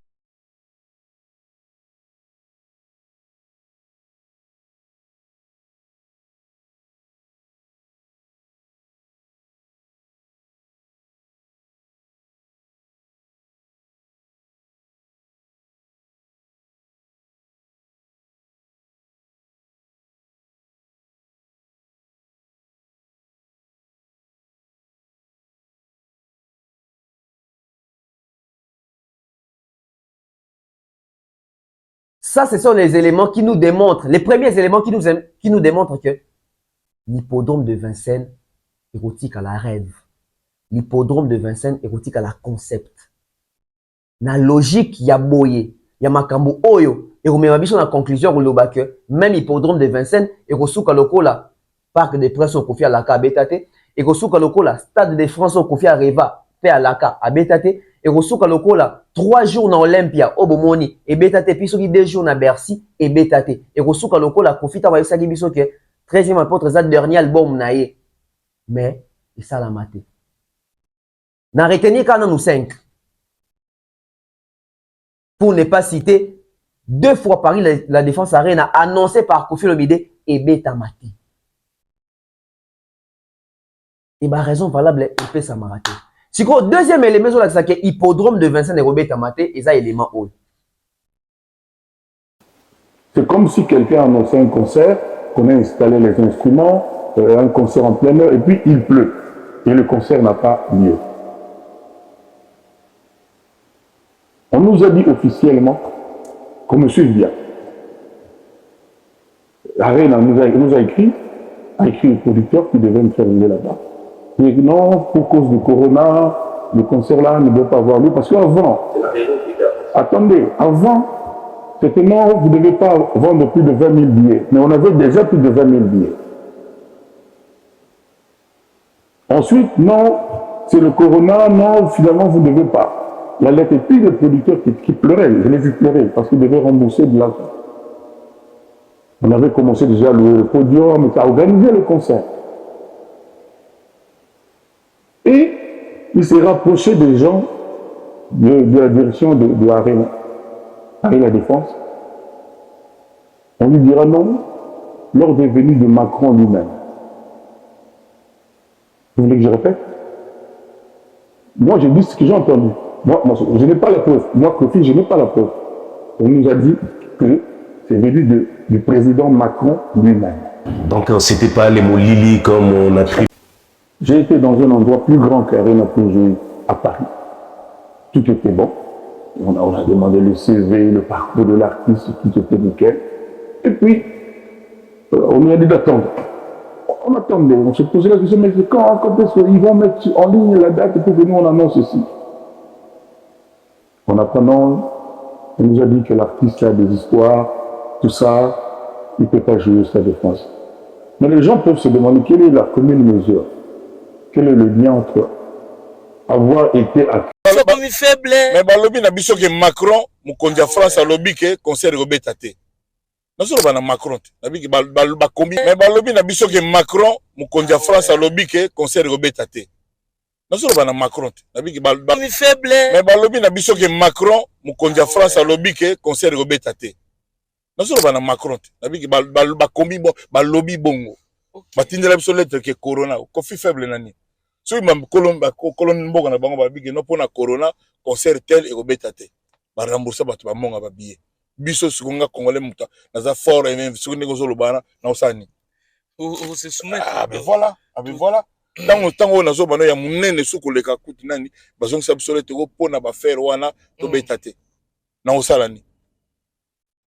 Ça, ce sont les éléments qui nous démontrent, les premiers éléments qui nous démontrent que l'hippodrome de Vincennes érotique à la rêve. L'hippodrome de Vincennes érotique à la concept. Na logique, ya boye, ya makambo oyo, et on met la conclusion au que même hippodrome de Vincennes érosuka lokola parc de Princes au Kofi à Laka Betate, érosuka lokola stade de France au Kofi à Reva, fait à Laka à Betate, et Rosuka lokola 3 jours na Olympia au Bomoni et Betate puis soki 2 jours na Bercy et Betate et Rosuka lokola profita ba yesaki biso ke 13e apôtre za dernier album na ye mais et ça la maté na retenir quand nous 5 pour ne pas citer 2 fois Paris la Défense Arena annoncé par Kofi Olomide et Beta Mati Et ma raison valable, il peut s'amarater. Si le deuxième élément, c'est que hippodrome de Vincent et Robert Tamaté, et ça élément haut. C'est comme si quelqu'un annonçait un concert, qu'on a installé les instruments, un concert en plein air, et puis il pleut. Et le concert n'a pas lieu. On nous a dit officiellement qu'on me suive bien. La reine nous a écrit le producteur qui devait me faire venir là-bas. Il dit non, pour cause du corona, le concert là ne doit pas avoir lieu. Parce qu'avant, attendez, avant, c'était non, vous ne devez pas vendre plus de 20 000 billets. Mais on avait déjà plus de 20 000 billets. Ensuite, non, c'est le corona, non, finalement, vous ne devez pas. La lettre, et puis le producteur qui pleurait, je l'ai vu pleurer, parce qu'il devait rembourser de l'argent. On avait commencé déjà à louer le podium, à organiser le concert. Et il s'est rapproché des gens de la direction de Arena, Arena Défense. On lui dira non, lors des venues de Macron lui-même. Vous voulez que je répète? Moi, j'ai dit ce que j'ai entendu. Moi, je n'ai pas la preuve. Moi, Kofi, je n'ai pas la preuve. On nous a dit que c'est venu du président Macron lui-même. Donc, c'était pas les mots Lili comme on a pris. J'ai été dans un endroit plus grand qu'Arena pour jouer à Paris. Tout était bon. On a demandé le CV, le parcours de l'artiste, tout était nickel. Et puis, on nous a dit d'attendre. On attendait, on se posait la question, mais quand est-ce qu'ils vont mettre en ligne la date pour que nous on annonce ceci? En attendant, on nous a dit que l'artiste a des histoires, tout ça, il ne peut pas jouer au Stade de France. Mais les gens peuvent se demander quelle est la commune mesure, quel est le lien entre avoir été à... Mais balobi na biso ke Macron, mokonzi ya France alobi ke concert Robert Tate. Nazo ba na Macron, nabi ke ba kombi. Mais balobi na biso ke Macron, mokonzi ya France alobi ke concert Robert Tate. Nazo ba na Macron, nabi ke mais balobi na biso ke Macron, mokonzi ya France alobi ke concert Robert Tate. Nazo ba na Macron, nabi ke ba kombi bo ba lobby bongo. Batindela biso lettre ke corona, Kofi faible nani. So imam kolon mboka na bango ba bigi no pona corona concert tel et Robert Tate. Ba rembourser bato ba monga ba billet. Biso sukonga congolais muta naza fort et même sukonga zo lobana na osani. Se soumettre. Ah ben voilà, voilà. Tango nazo bano ya munene sukoleka kuti nani bazong sa biso lettre ko pona ba faire wana to betate. Na osalani.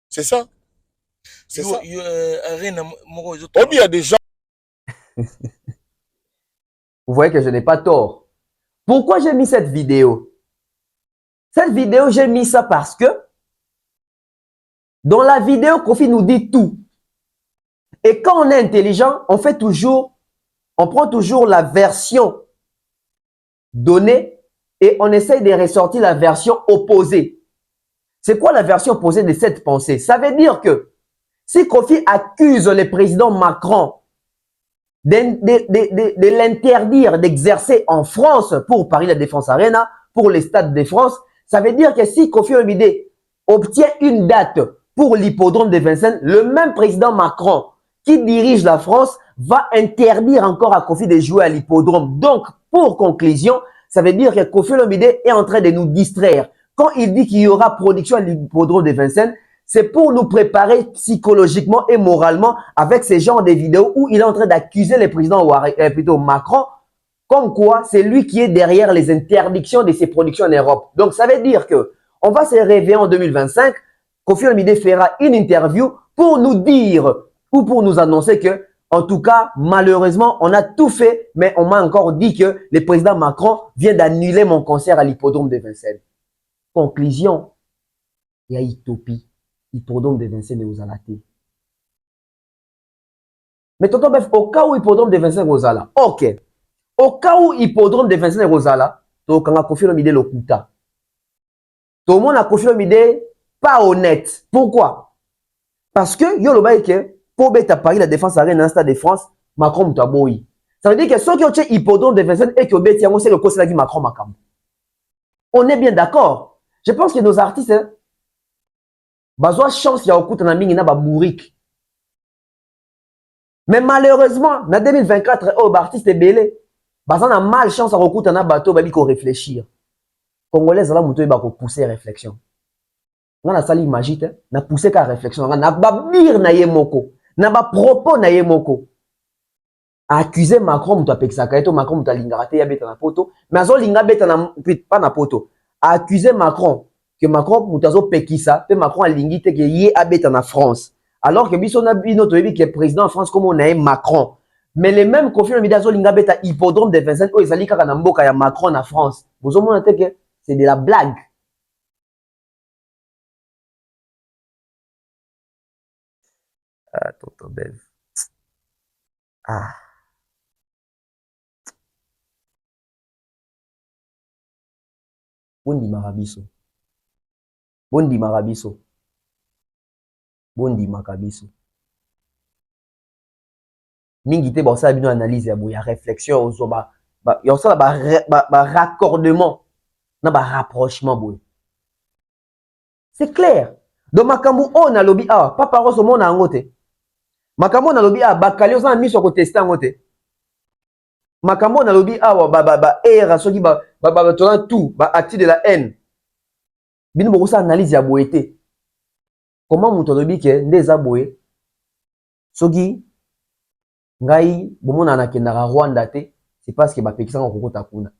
C'est ça. C'est ça. Il y a des gens. Vous voyez que je n'ai pas tort. Pourquoi j'ai mis cette vidéo? Cette vidéo, j'ai mis ça parce que dans la vidéo, Kofi nous dit tout. Et quand on est intelligent, on prend toujours la version donnée et on essaye de ressortir la version opposée. C'est quoi la version opposée de cette pensée? Ça veut dire que si Kofi accuse le président Macron de l'interdire d'exercer en France pour Paris La Défense Arena, pour les stades de France, ça veut dire que si Kofi Olomide obtient une date pour l'hippodrome de Vincennes, le même président Macron qui dirige la France va interdire encore à Kofi de jouer à l'hippodrome. Donc, pour conclusion, ça veut dire que Kofi Olomide est en train de nous distraire. Quand il dit qu'il y aura production à l'hippodrome de Vincennes, c'est pour nous préparer psychologiquement et moralement avec ce genre de vidéos où il est en train d'accuser le président plutôt Macron, comme quoi c'est lui qui est derrière les interdictions de ses productions en Europe. Donc ça veut dire que on va se réveiller en 2025, Kofi Olomide fera une interview pour nous dire ou pour nous annoncer que, en tout cas, malheureusement, on a tout fait, mais on m'a encore dit que le président Macron vient d'annuler mon concert à l'hippodrome de Vincennes. Conclusion, il y a utopie. Hippodrome de Vincennes et aux Alatés. Mais tonton Bef, au cas où hippodrome de Vincennes et aux Alatés, ok. Au cas où hippodrome de Vincennes et aux Alatés, tu as Kofi Olomide le kuta. Tout le monde a Kofi Olomide pas honnête. Pourquoi? Parce que yo le bail que pour bête à Paris La Défense Arena dans Stade de France, Macron mutaboyi. Ça veut dire que ceux qui ont été hippodrome de Vincennes et qui ont bête c'est le conseil qui Macron Macam. On est bien d'accord. Je pense que nos artistes hein, bazwa chance ya okuta na mingi na ba bourrique. Mais malheureusement, en 2024, oh, artiste est belé. Baza na malchance à recoudre na bateau babi ko réfléchir. Congolais la muto ba ko pousser réflexion. On a sali imagite na pousser ka réflexion na babir na ye moko na ba propos na ye moko. Accuser Macron muto apekisa kaito Macron muto lingara te ya beta na poto mais azo linga beta na pas na poto. Accuser Macron que Macron muto azo pekisa pe Macron alingi te que ye abeta na France. Alors que biso na bino to yebi que président en France comme on a Macron. Mais les mêmes conflits midazo linga beta hippodrome de Vincennes o ezali kaka na mboka ya Macron na France. Vous mona te que c'est de la blague. Ah, Toto Bev. Ah. Bondi marabiso. Bondi marabiso. Bondi makabiso. Mingi te ba bino analyse ya boya réflexion ozo ba ya ça ba raccordement na ba rapprochement boy. C'est clair. Donc makambo on a lobby ah papa roso mona ngote. Makambo na lobby ah bakali oza miso ko tester ngote. Makambo na lobby ah era soki ba tona tout ba acte de la haine. Bino boko sa analyse ya boyete. Comment muto lobby ke ndeza boye soki ngai bomona na kendaka Rwanda te c'est parce que ba pekisa ko kokota kuna.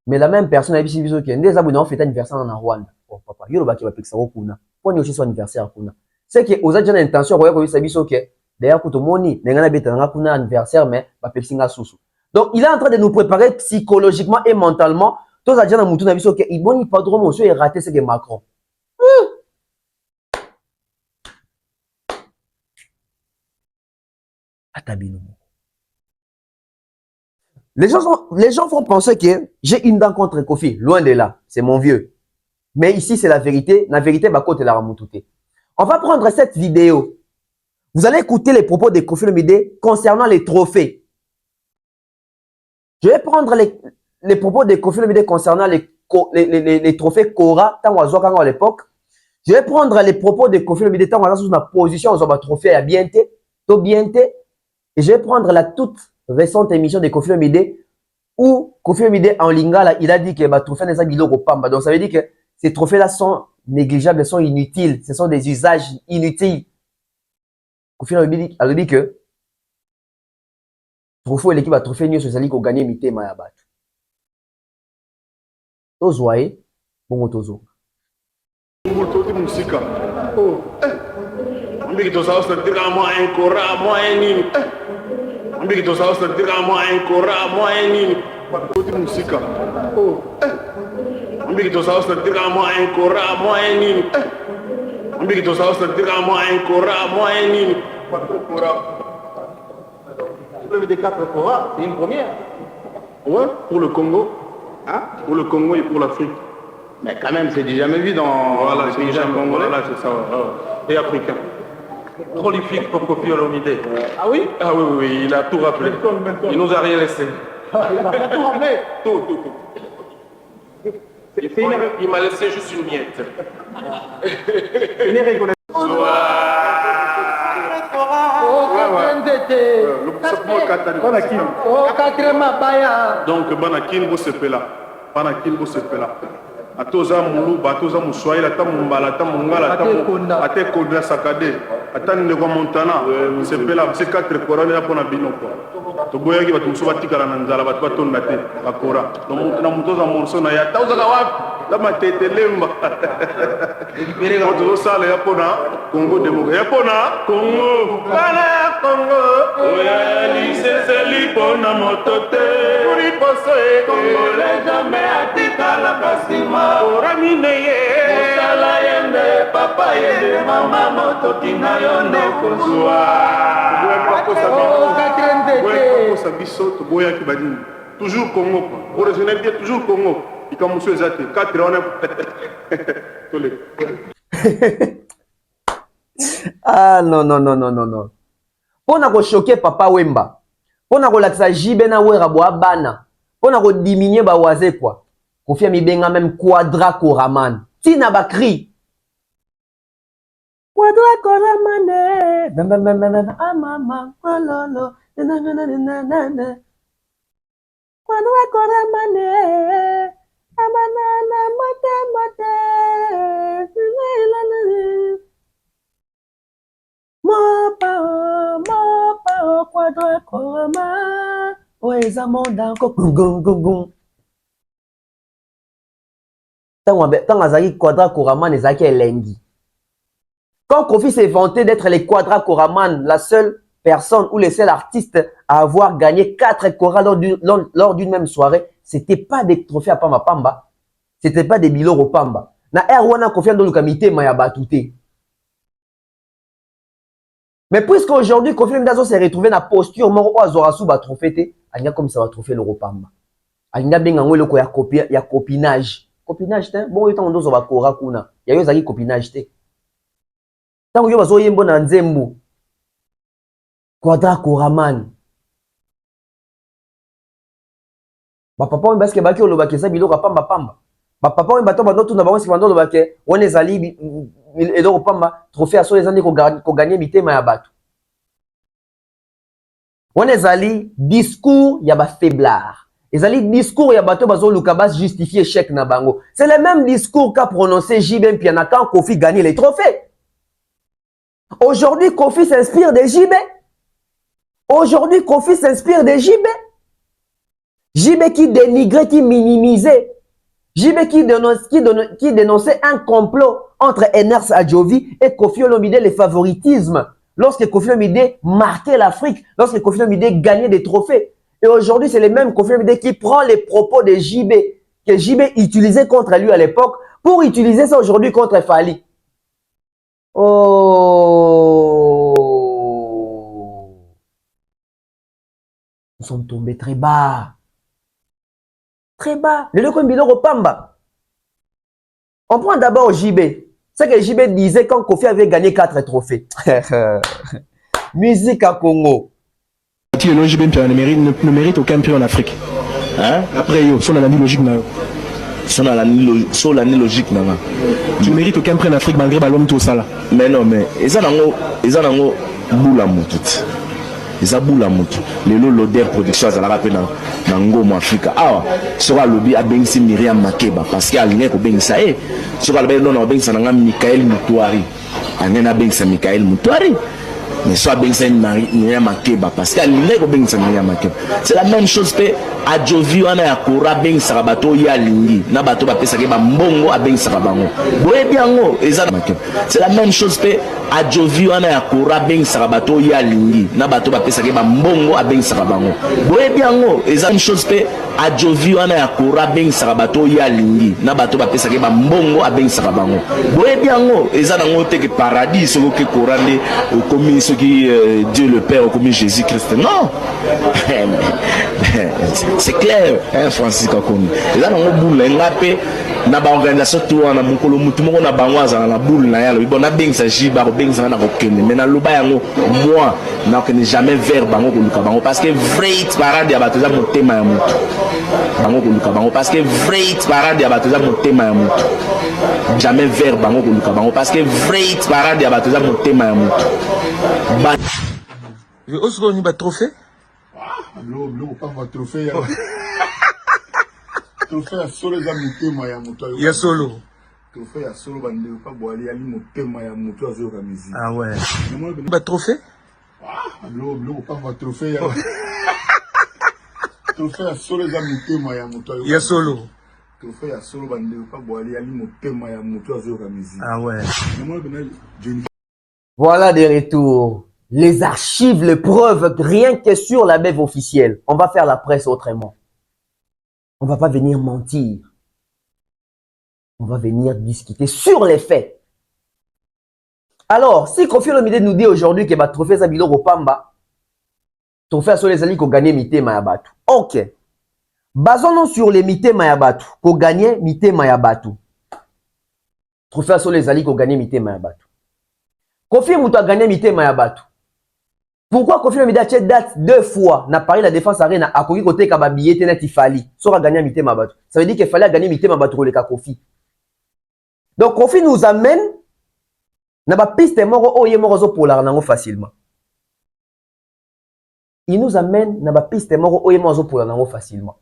Mais la même personne a biso biso ke ndeza boye na fête anniversaire na Rwanda. Oh papa, yo ba ki ba pekisa ko kuna. Poni aussi son anniversaire kuna. C'est que aux agents intention ko bisa biso ke d'ailleurs ko to moni ngana beta nga kuna anniversaire mais ba pekisa susu. Donc il est en train de nous préparer psychologiquement et mentalement. Tous agents na mutu na biso ke il boni pas trop monsieur est raté c'est que Macron. Les gens vont penser que j'ai une dent contre Kofi. Loin de là, c'est mon vieux. Mais ici, c'est la vérité. La vérité, bah, côté la ramoutoute. On va prendre cette vidéo. Vous allez écouter les propos de Kofi Olomide concernant les trophées. Je vais prendre les propos de Kofi Olomide concernant les trophées Cora, tant à l'époque. Je vais prendre les propos de Kofi Olomide tant sur ma position aux trophées à bienté, to bienté. Et je vais prendre la toute récente émission de Kofi Olomide où Kofi Olomide en lingala, il a dit que les trophées ne sont pas pamba. Donc ça veut dire que ces trophées-là sont négligeables, sont inutiles. Ce sont des usages inutiles. Kofi Olomide a dit que trophée l'équipe a trophée mieux sur ko gagner mité mayabat. Tozoaye, bon tozo. Mbiki to sa osta dira mo en kora mo en nini. Mbiki to sa osta dira mo en kora mo en nini. Oti musika. Mbiki to sa osta dira mo en kora mo en nini. Mbiki to sa osta dira mo en kora mo en nini. Le des 4 Cora, c'est une première. Ouais, pour le Congo. Hein? Pour le Congo et pour l'Afrique. Mais quand même, c'est du jamais vu dans voilà, les pays congolais. Voilà, c'est ça. Et africain. Prolifique pour Kofi Olomide. Ah oui? Ah oui, oui, il a tout rappelé. Il nous a rien laissé. Il a tout rappelé? Tout. Il m'a laissé juste une miette. Donc, Banakin, vous sepela. Atoza mulu, batoza muswahili, ata mumbala, ata mungala, ata konda sakade, ata ndeko montana, sepela, c'est 4 Cora na pona bino quoi. To boya ki batu muso batikala na nzala batu batonda te bakora. Donc na mutoza morso na ya tauza ka wapi? Ta matete lemba. Libéré la to sala ya pona Congo démocratique. Ya pona Congo. Bana Congo. Oya lisese lipona motote. Puri poso e Congolais jamais atika la pasima. Oramine ye. Mosala yende papa yende mama motoki na yo ne kozwa. Toujours Congo. Original toujours Congo. Il commence à être 4 ans. Ah non. Pona ko choquer papa Wemba. Pona ko laksa jibe na wera bo abana. Pona ko diminuer ba waze quoi. Kofi mibenga même quadra koraman. Tina bakri. Quadra koraman. Ah maman, lolo. Quadra Coramane, Amanana Mate Mopa, Quadra Corama, Oeza Monda, Gong. Tant Azaki Quadra Coraman et Zaki Elengi. Quand Kofi s'est vanté d'être les Quadra Coraman, la seule personne ou les seuls artistes à avoir gagné 4 Cora lors d'une même soirée, c'était pas des trophées à Pamba Pamba, c'était pas des bilors au Pamba. Na Erwana Kofi Ando Lukamite Maya Batouté. Mais puisque aujourd'hui Kofi Ndazo s'est retrouvé dans la posture mort Azorasu ba trophée, Anya comme ça va trophée l'euro Pamba. Anya bengango loko ya copinage. Copinage te bon yotango ndozo ba kora kuna. Ya yo zaki copinage te. Tango yo bazo yembo na nzembo. Quadra Coraman. Ba papa on baske baki oloba ke sa biloko pamba pamba. Ba papa on bato banotu na bango sifando oloba ke on ezali eloko pamba trophée aso ezandi ko gagner mitema ya bato. On ezali discours ya ba faiblard. Ezali discours ya bato bazo luka bas justifier échec na bango. C'est le même discours qu'a prononcé JB Mpiana quand Kofi gagne les trophées. Aujourd'hui Kofi s'inspire de JB. Aujourd'hui, Kofi s'inspire de JB. JB qui dénigrait, qui minimisait. JB qui dénonçait un complot entre Eners Adjovi et Kofi Olomide, le favoritisme. Lorsque Kofi Olomide marquait l'Afrique, lorsque Kofi Olomide gagnait des trophées. Et aujourd'hui, c'est le même Kofi Olomide qui prend les propos de JB, que JB utilisait contre lui à l'époque, pour utiliser ça aujourd'hui contre Fali. Oh! Nous sommes tombés très bas. Très bas. Le loco Mbilo Pamba. On prend d'abord JB. C'est que JB disait quand Kofi avait gagné 4 trophées. Musique à Congo. Le JB ne mérite aucun prix en Afrique. Hein? Après, son année logique. Son année logique. Tu ne mérites aucun prix en Afrique malgré Balom tout ça là. Mais non, mais ils ont boula moutout. Ils ont boula moutout. Les l'odeur production ça la rappelle dans Ngoma Afrique. Ah, sera lobby a bengsi Myriam Makeba parce qu'il y a rien ko bengsa eh. Sera le non na bengsa na Michael Moutouari. Anena bengsa Michael Moutouari. Mais soit bengsa Myriam Makeba parce qu'il y a rien ko bengsa Myriam Makeba. C'est la même chose que Adjovi wana ya kora bengsa bato ya lingi na bato ba pesa ke ba mbongo a bengsa bango. Boye biango eza Makeba. C'est la même chose que Adjovi wana ya kora bengsa bato ya lingi na bato ba pesa ke ba mbongo a bengsa bango. Boye biango eza une chose que Adjovi wana ya kora bengsa bato ya lingi na bato ba pesa ke ba mbongo a bengsa bango. Boye biango eza nango te ke paradis soko ke korande comme ce qui Dieu le Père comme Jésus Christ. Non. C'est clair, hein, Francis Kakomi. Et là, on a boule, na ba organisation tout na mukolo mutu moko na bangwaza na boule na yalo ibona bengsa jiba ko bengsa na ko kende mais na loba yango moi na ko ne jamais vers bango ko luka bango parce que vrai parade ya bato za motema ya mutu bango ko luka bango parce que vrai parade ya bato za motema ya mutu jamais vers bango ko luka bango parce que vrai parade ya bato za motema ya mutu ba je osgo ni ba trophée L'eau, pas ma trophée. Trophée à solo, les amis, ya moto. Il y a solo. Trophée à solo, bande pas boire, il y a l'imotéma ya moto à zéro musique. Ah ouais. Bah trophée? L'eau, pas ma trophée. Trophée à solo, les amis, ya moto. Il y a solo. Trophée à solo, bande pas boire, il y a l'imotéma ya moto à zéro musique. Ah ouais. Voilà des retours. Les archives, les preuves, rien que sur la BEV officielle. On va faire la presse autrement. On va pas venir mentir. On va venir discuter sur les faits. Alors, si Kofi Olomide nous dit aujourd'hui que va trophée Zabilo Ropamba, trophée à les alliés qu'on gagne Mité Mayabatu. Ok. Basons-nous sur les Mité Mayabatu. Qu'on gagne Mité Mayabatu. Trophée à les alliés qu'on gagne Mité Mayabatu. Kofi Mouta gagné Mité Mayabatu. Pourquoi Kofi Olomide a date 2 fois n'a Paris la défense arena a koki côté Kababiye Tenet Ifali sera gagné Mité Mayabatu. Ça veut dire qu'il fallait gagner Mité Mayabatu pour le cas Kofi. Donc Kofi nous amène na ba piste moro oye moro zo polar nango facilement. Il nous amène na ba piste moro oye moro zo polar nango facilement.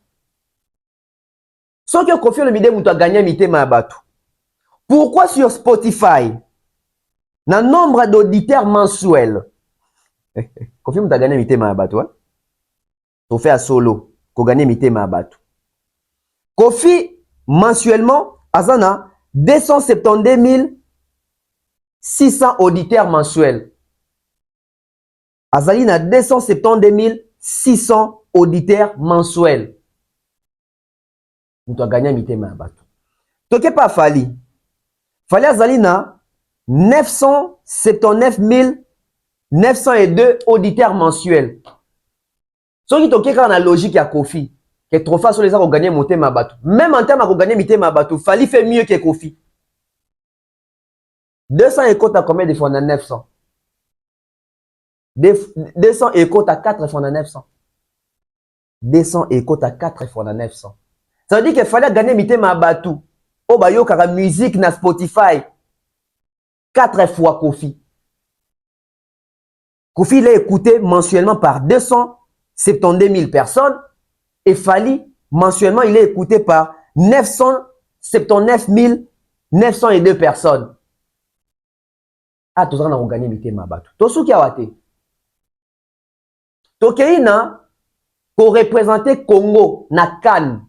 Sans que Kofi Olomide mutu a gagné mitema ya bato. Pourquoi sur Spotify, na nombre d'auditeurs mensuels, Kofi mutu a gagné mitema ya bato, to fait à solo, ko gagné mitema ya bato. Kofi mensuellement azana 272 600 auditeurs mensuels. Azali na 272 600 auditeurs mensuels. Mutu a gagné mitema ya bato. Toke pa Fali. Fali azali na 979 902 auditeurs mensuels. Soki toke kaka na logique ya Kofi, que trop facile les a gagné mitema ya bato. Même en termes de gagner mitema ya bato, Fali fait mieux que Kofi. 200 écoutes à combien de fois? 900. 200 écoutes à 4 fois 900. 200 écoutes à 4 fois 900. Ça veut dire qu'il fallait gagner mitema ya bato. Oh bah yo kaka musique na Spotify 4 fois Kofi. Kofi il est écouté mensuellement par 272 000 personnes et Fali mensuellement il est écouté par 979 902 personnes. Ah, tout ça on a gagné mitema ya bato. Tosuki awate. Tokeina pour représenter Congo na CAN.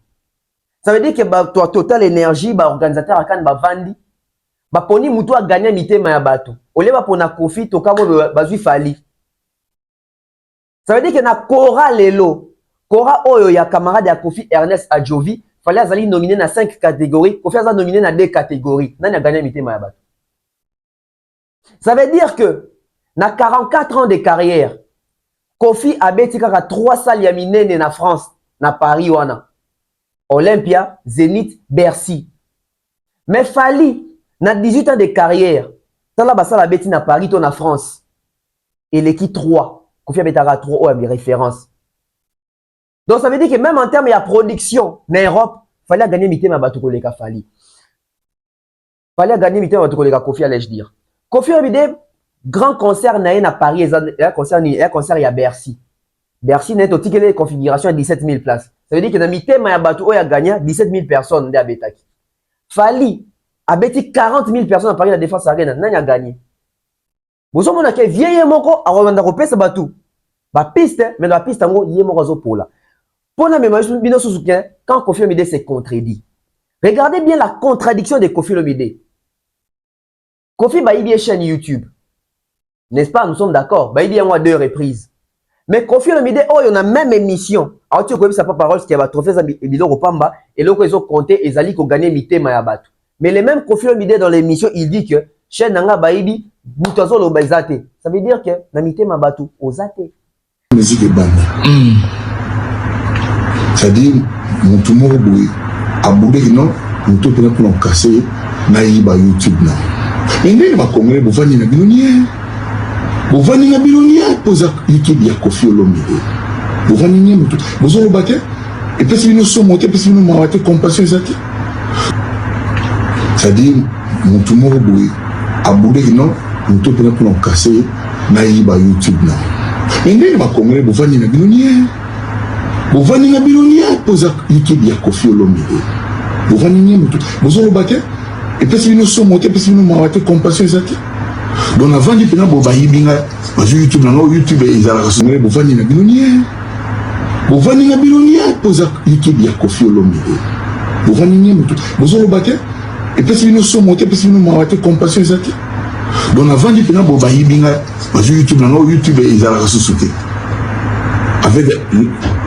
Ça veut dire que toi Total Énergie, organisateur à CAN vandi, poni mutu a gagné mitema ya bato. Ole pona Kofi tokamo bazui Fali. Ça veut dire que na Kora lelo, Kora oyo ya camarade ya Kofi Ernest Adjovi, Fali azali nominé na 5 catégories, Kofi azali nominé na 2 catégories. Nani a gagné mitema ya bato. Ça veut dire que na 44 ans de carrière, Kofi a beti kaka 3 salles ya minene na France, na Paris wana. Olympia, Zénith, Bercy. Mais Fali, na 18 ans de carrière, tala basala beti na Paris to na France. Et l'équipe 3. Kofi a betara 3 ou a mes références. Donc ça veut dire que même en termes de production, en Europe, Fali a gagné mitema bato koleka Fali. Fali a gagné mitema bato koleka Kofi, allais-je dire. Kofi Olomide, grand concert na Paris, un concert à Bercy. Bercy n'est au ticket de configuration à 17 000 places. Ça veut dire que dans mitema ya bato a gagné 17 000 personnes de Abetaki. Fali a bêti 40 000 personnes à Paris la Défense Arena. Nani a gagné. Vous avez vu que vieille moko a revendre repé ce bateau. Ba piste, mais la piste en yé moko zo pour là. Pour la mémoire, bino soutien quand Kofi Olomide s'est contredit. Regardez bien la contradiction de Kofi Olomide. Kofi ba y chaîne YouTube. N'est-ce pas? Nous sommes d'accord. Bah il y a 2 reprises. Mais Kofi Olomide, oh, on a même émission. Alors tu connais sa parole, ce qui va trouver ça bidon au pamba et là ils ont compté et Zali ko gagner mitema ya bato. Mais les mêmes Kofi Olomide dans l'émission, il dit que chaîne nanga baibi mutazo lo bazate. Ça veut dire que na mitema bato ozate. Musique banda. C'est-à-dire mon tout moko boy aboude non, mon tout peut pour casser na yiba YouTube na. Mais ndenge ba congolais bo vani na bilonia. Bo vani na bilonia poza YouTube ya Kofi Olomide. Bo vani ni mutu. Bo zo bate et puis si nous sommes montés puis si nous mawate compassion zaki. C'est-à-dire mon tout moko boy aboude non, mon tout peut pour casser na yiba YouTube na. Mais ndenge ba congolais bo vani na bilonia. Bo vani na bilonia poza YouTube ya Kofi Olomide. Bo vani ni mutu. Bo zo bate et puis si nous sommes montés puis si nous mawate compassion zaki. Donc avant de prendre boba yibinga sur YouTube na YouTube ezala kasongole bovani na bilonia. Bovani na bilonia poza YouTube ya Kofi Olomide. Bovani ni mutu. Bozo bate et puis si nous sommes montés puis si nous mawate compassion zaki. Donc avant de prendre boba yibinga sur YouTube na YouTube ezala kasongole. Avec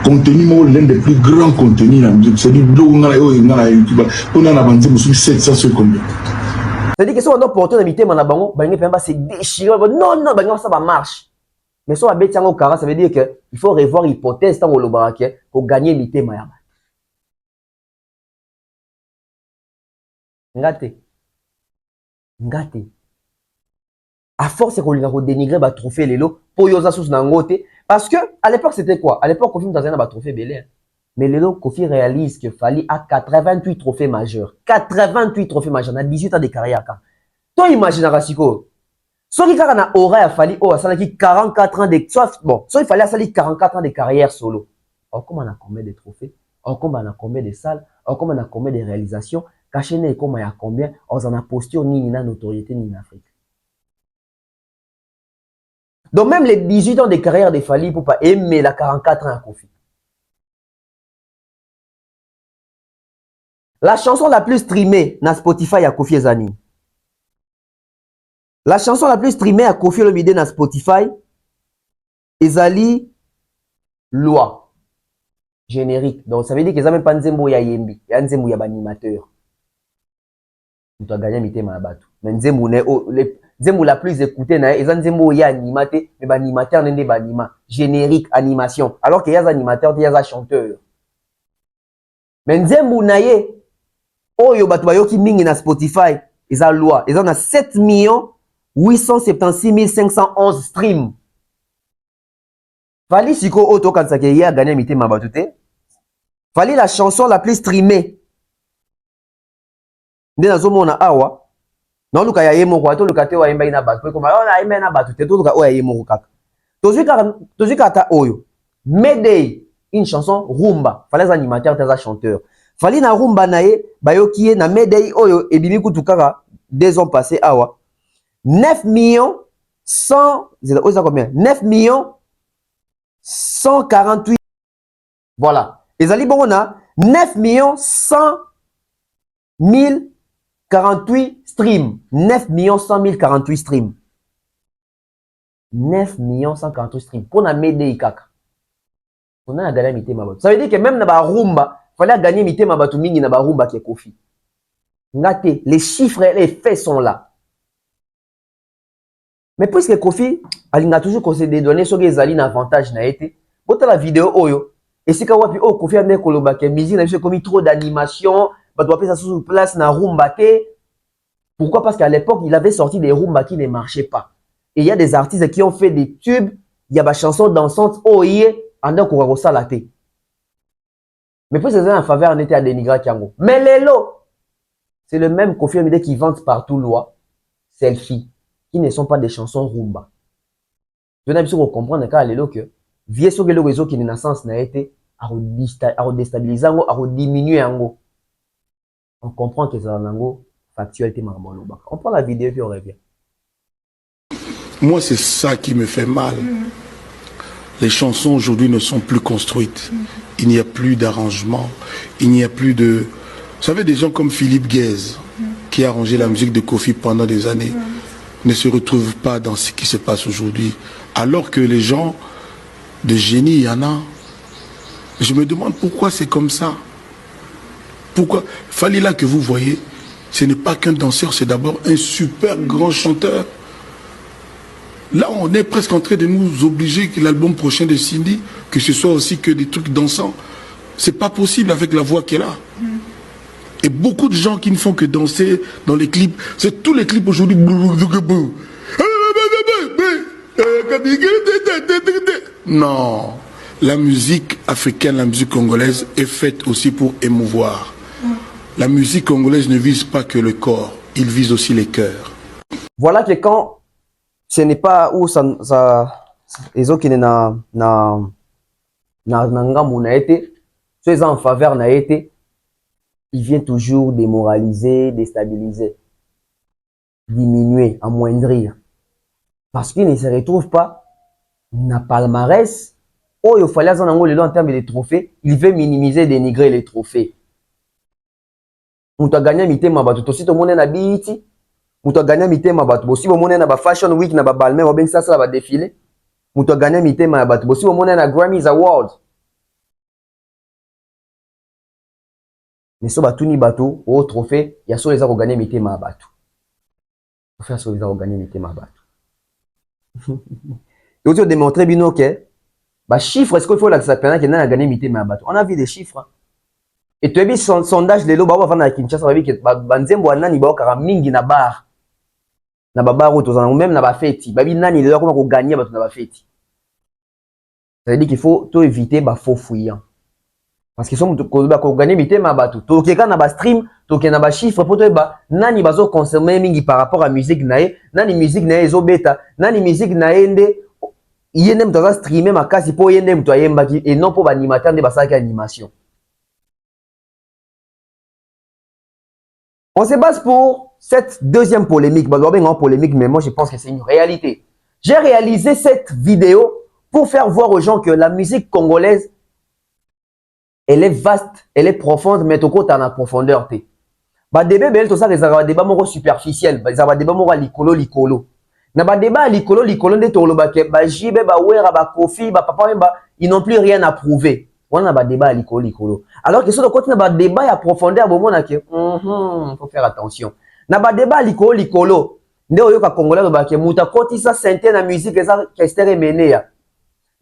contenu l'un des plus grands contenus na musique, c'est du blog na YouTube. On a avancé sur 700 secondes. C'est-à-dire que si on doit porter un invité, c'est déchiré. Non, non, ça va marche. Mais si on a bêté en cara, ça veut dire qu'il faut revoir l'hypothèse dans le baraque pour gagner l'invité. Ngate. À force, c'est qu'on lui a dénigré le trophée Lelo pour yosa sous nangote. Parce que à l'époque, c'était quoi? À l'époque, Kofi Mutazana a trophée Belé. Mais Lelo, Kofi réalise que Fali a 88 trophées majeurs. 88 trophées majeurs. On a 18 ans de carrière. Toi, imagine, Rasiko. Soit il a aura à Fali, oh, ça a 44 ans de, soit il fallait à Fali 44 ans de carrière solo. Alors, comment on a combien de trophées? Combien na combien de salles, combien na combien de réalisations, caché ne comment ya combien, on a posture ni na notoriété ni en Afrique. Donc même les 18 ans de carrière de Fally pour pas aimer la 44 ans à Kofi. La chanson la plus streamée na Spotify à Kofi Ezani. La chanson la plus streamée à Kofi Olomide na Spotify ezali Loi générique. Donc ça veut dire que ça même pas nzembo ya yembi, ya nzembo ya animateur. Tu dois gagner mitema ya batu. Mais nzembo ne nzembo la plus écoutée na eza nzembo ya animateur, mais ba animateur nende ba anima, générique animation. Alors que ya za animateur, ya za chanteur. Mais nzembo na ye oyo batu bayoki mingi na Spotify, eza Loi, eza na 7 876 511 streams. Fally siko oto kanisa ke ya gagné mitema batu te. Fally la chanson la plus streamée. Nde nazomona awa. Na luka ya yemo kwa to luka te wa yemba ina batu ko ma na yemba na batu te to luka oya yemo kaka. Tozi kata oyo. Mayday, une chanson rumba. Fally les animateurs te za chanteur. Fally na rumba na ye bayoki na Mayday oyo ebimi kutu kaka 2 ans passés awa. 9 millions 100 combien 9 millions 148. Voilà. Ezali bongo na 9 millions 100 048 streams. 9 millions 100 048 streams. 9 millions 148 streams. Pour na Mayday kaka. On a gagné mitema batu. Ça veut dire que même na ba rumba, fallait gagner mitema batu mingi na ba rumba qui est Kofi. Ngate, les chiffres et les faits sont là. Mais puisque Kofi, il a toujours conseillé des données sur les alines avantages na été. Quand la vidéo oyo, et si quand wapi Kofi a mis koloba que musique n'a juste commis trop d'animation, bah doit passer sur place na rumba te. Pourquoi? Parce qu'à l'époque, il avait sorti des rumba qui ne marchaient pas. Et il y a des artistes qui ont fait des tubes, il y a des chansons dansantes oye en d'un courant salaté. Mais puis c'est en faveur en était à dénigrer Kiango. Mais Lelo, c'est le même Kofi Olomide qui vante partout Loi, Selfie, qui ne sont pas des chansons rumba. Je n'ai pas besoin de comprendre qu'à Lelo que vieux sur le réseau qui est naissance n'a été à déstabiliser, à diminuer. On comprend que c'est un factualité marmoloba. On prend la vidéo puis on revient. Moi, c'est ça qui me fait mal. Les chansons aujourd'hui ne sont plus construites. Il n'y a plus d'arrangement. Il n'y a plus de... Vous savez, des gens comme Philippe Guèze, qui a arrangé la musique de Kofi pendant des années, ne se retrouvent pas dans ce qui se passe aujourd'hui. Alors que les gens de génie, il y en a. Je me demande pourquoi c'est comme ça. Pourquoi Fally là que vous voyez, ce n'est pas qu'un danseur, c'est d'abord un super grand chanteur. Là, on est presque en train de nous obliger que l'album prochain de Cindy, que ce soit aussi que des trucs dansants. C'est pas possible avec la voix qu'elle a. Et beaucoup de gens qui ne font que danser dans les clips. C'est tous les clips aujourd'hui. Non. La musique africaine, la musique congolaise est faite aussi pour émouvoir. La musique congolaise ne vise pas que le corps, il vise aussi les cœurs. Voilà que quand ce n'est pas où ça les autres qui na ngambu na été, ceux en faveur na été, il vient toujours démoraliser, déstabiliser, diminuer, amoindrir. Parce qu'il ne se retrouve pas na palmarès. Oh, il fallait en termes de trophées, il veut minimiser, dénigrer les trophées. On t'a gagné mité mabatu, aussi tout le monde na biti. On t'a gagné mité mabatu, aussi au monde na ba Fashion Week na ba Balmain, on ben ça va défiler. On t'a gagné mité mabatu, aussi au monde na Grammys Awards. Mais so batuni bateau au trophée, il y a sur les a gagné mité mabatu. Faut faire sur les a gagné mité mabatu. Et aussi démontrer bino que bah chiffre, est-ce qu'il faut la sapena qui n'a gagné mité mabatu. On a vu des chiffres. Et tu as vu son sondage les loba avant na Kinshasa, on a vu que banzembo nani ba okara mingi na bar. Na ba bar auto ou même na ba fête. Babi nani le comment ko gagner ba na ba fête. Ça veut dire qu'il faut tout éviter ba faux fouillant. Parce qu'ils sont ko gagner mité mabatu. To keka na ba stream, to kena ba chiffre pour to ba nani bazo consommer mingi par rapport à musique nae, nani musique nae zo beta, nani musique nae ndé yende mtaza streamer makasi po yende mto yemba et non pour ba animateur de ba sa animation. On se base pour cette deuxième polémique. Polémique, mais moi je pense que c'est une réalité. J'ai réalisé cette vidéo pour faire voir aux gens que la musique congolaise, elle est vaste, elle est profonde, mais tout côté en profondeur. Ba débat bel to ça les débat moko superficiel, ba débat moko likolo. Na ba débat likolo nde to loba ke ba jibe ba wera ba kofi ba papa ba ils n'ont plus rien à prouver. On a ba débat likolo. Alors que sur le côté na ba débat ya profondeur bo mona ke faut faire attention. Na ba débat likolo nde oyo ka congolais loba ke muta koti sa sente na musique eza kestere menea.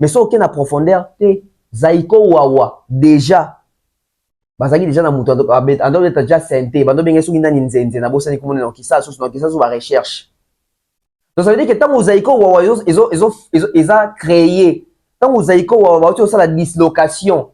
Mais so aucune profondeur te Zaiko Wawa déjà bazaki déjà na muto ando beta déjà sente bando benga soki nani nzenze na bosani komona na kisa so ba recherche. Donc ça veut dire que tant Zaiko Wawa ils ont créé tant Zaiko Wawa tu ça la dislocation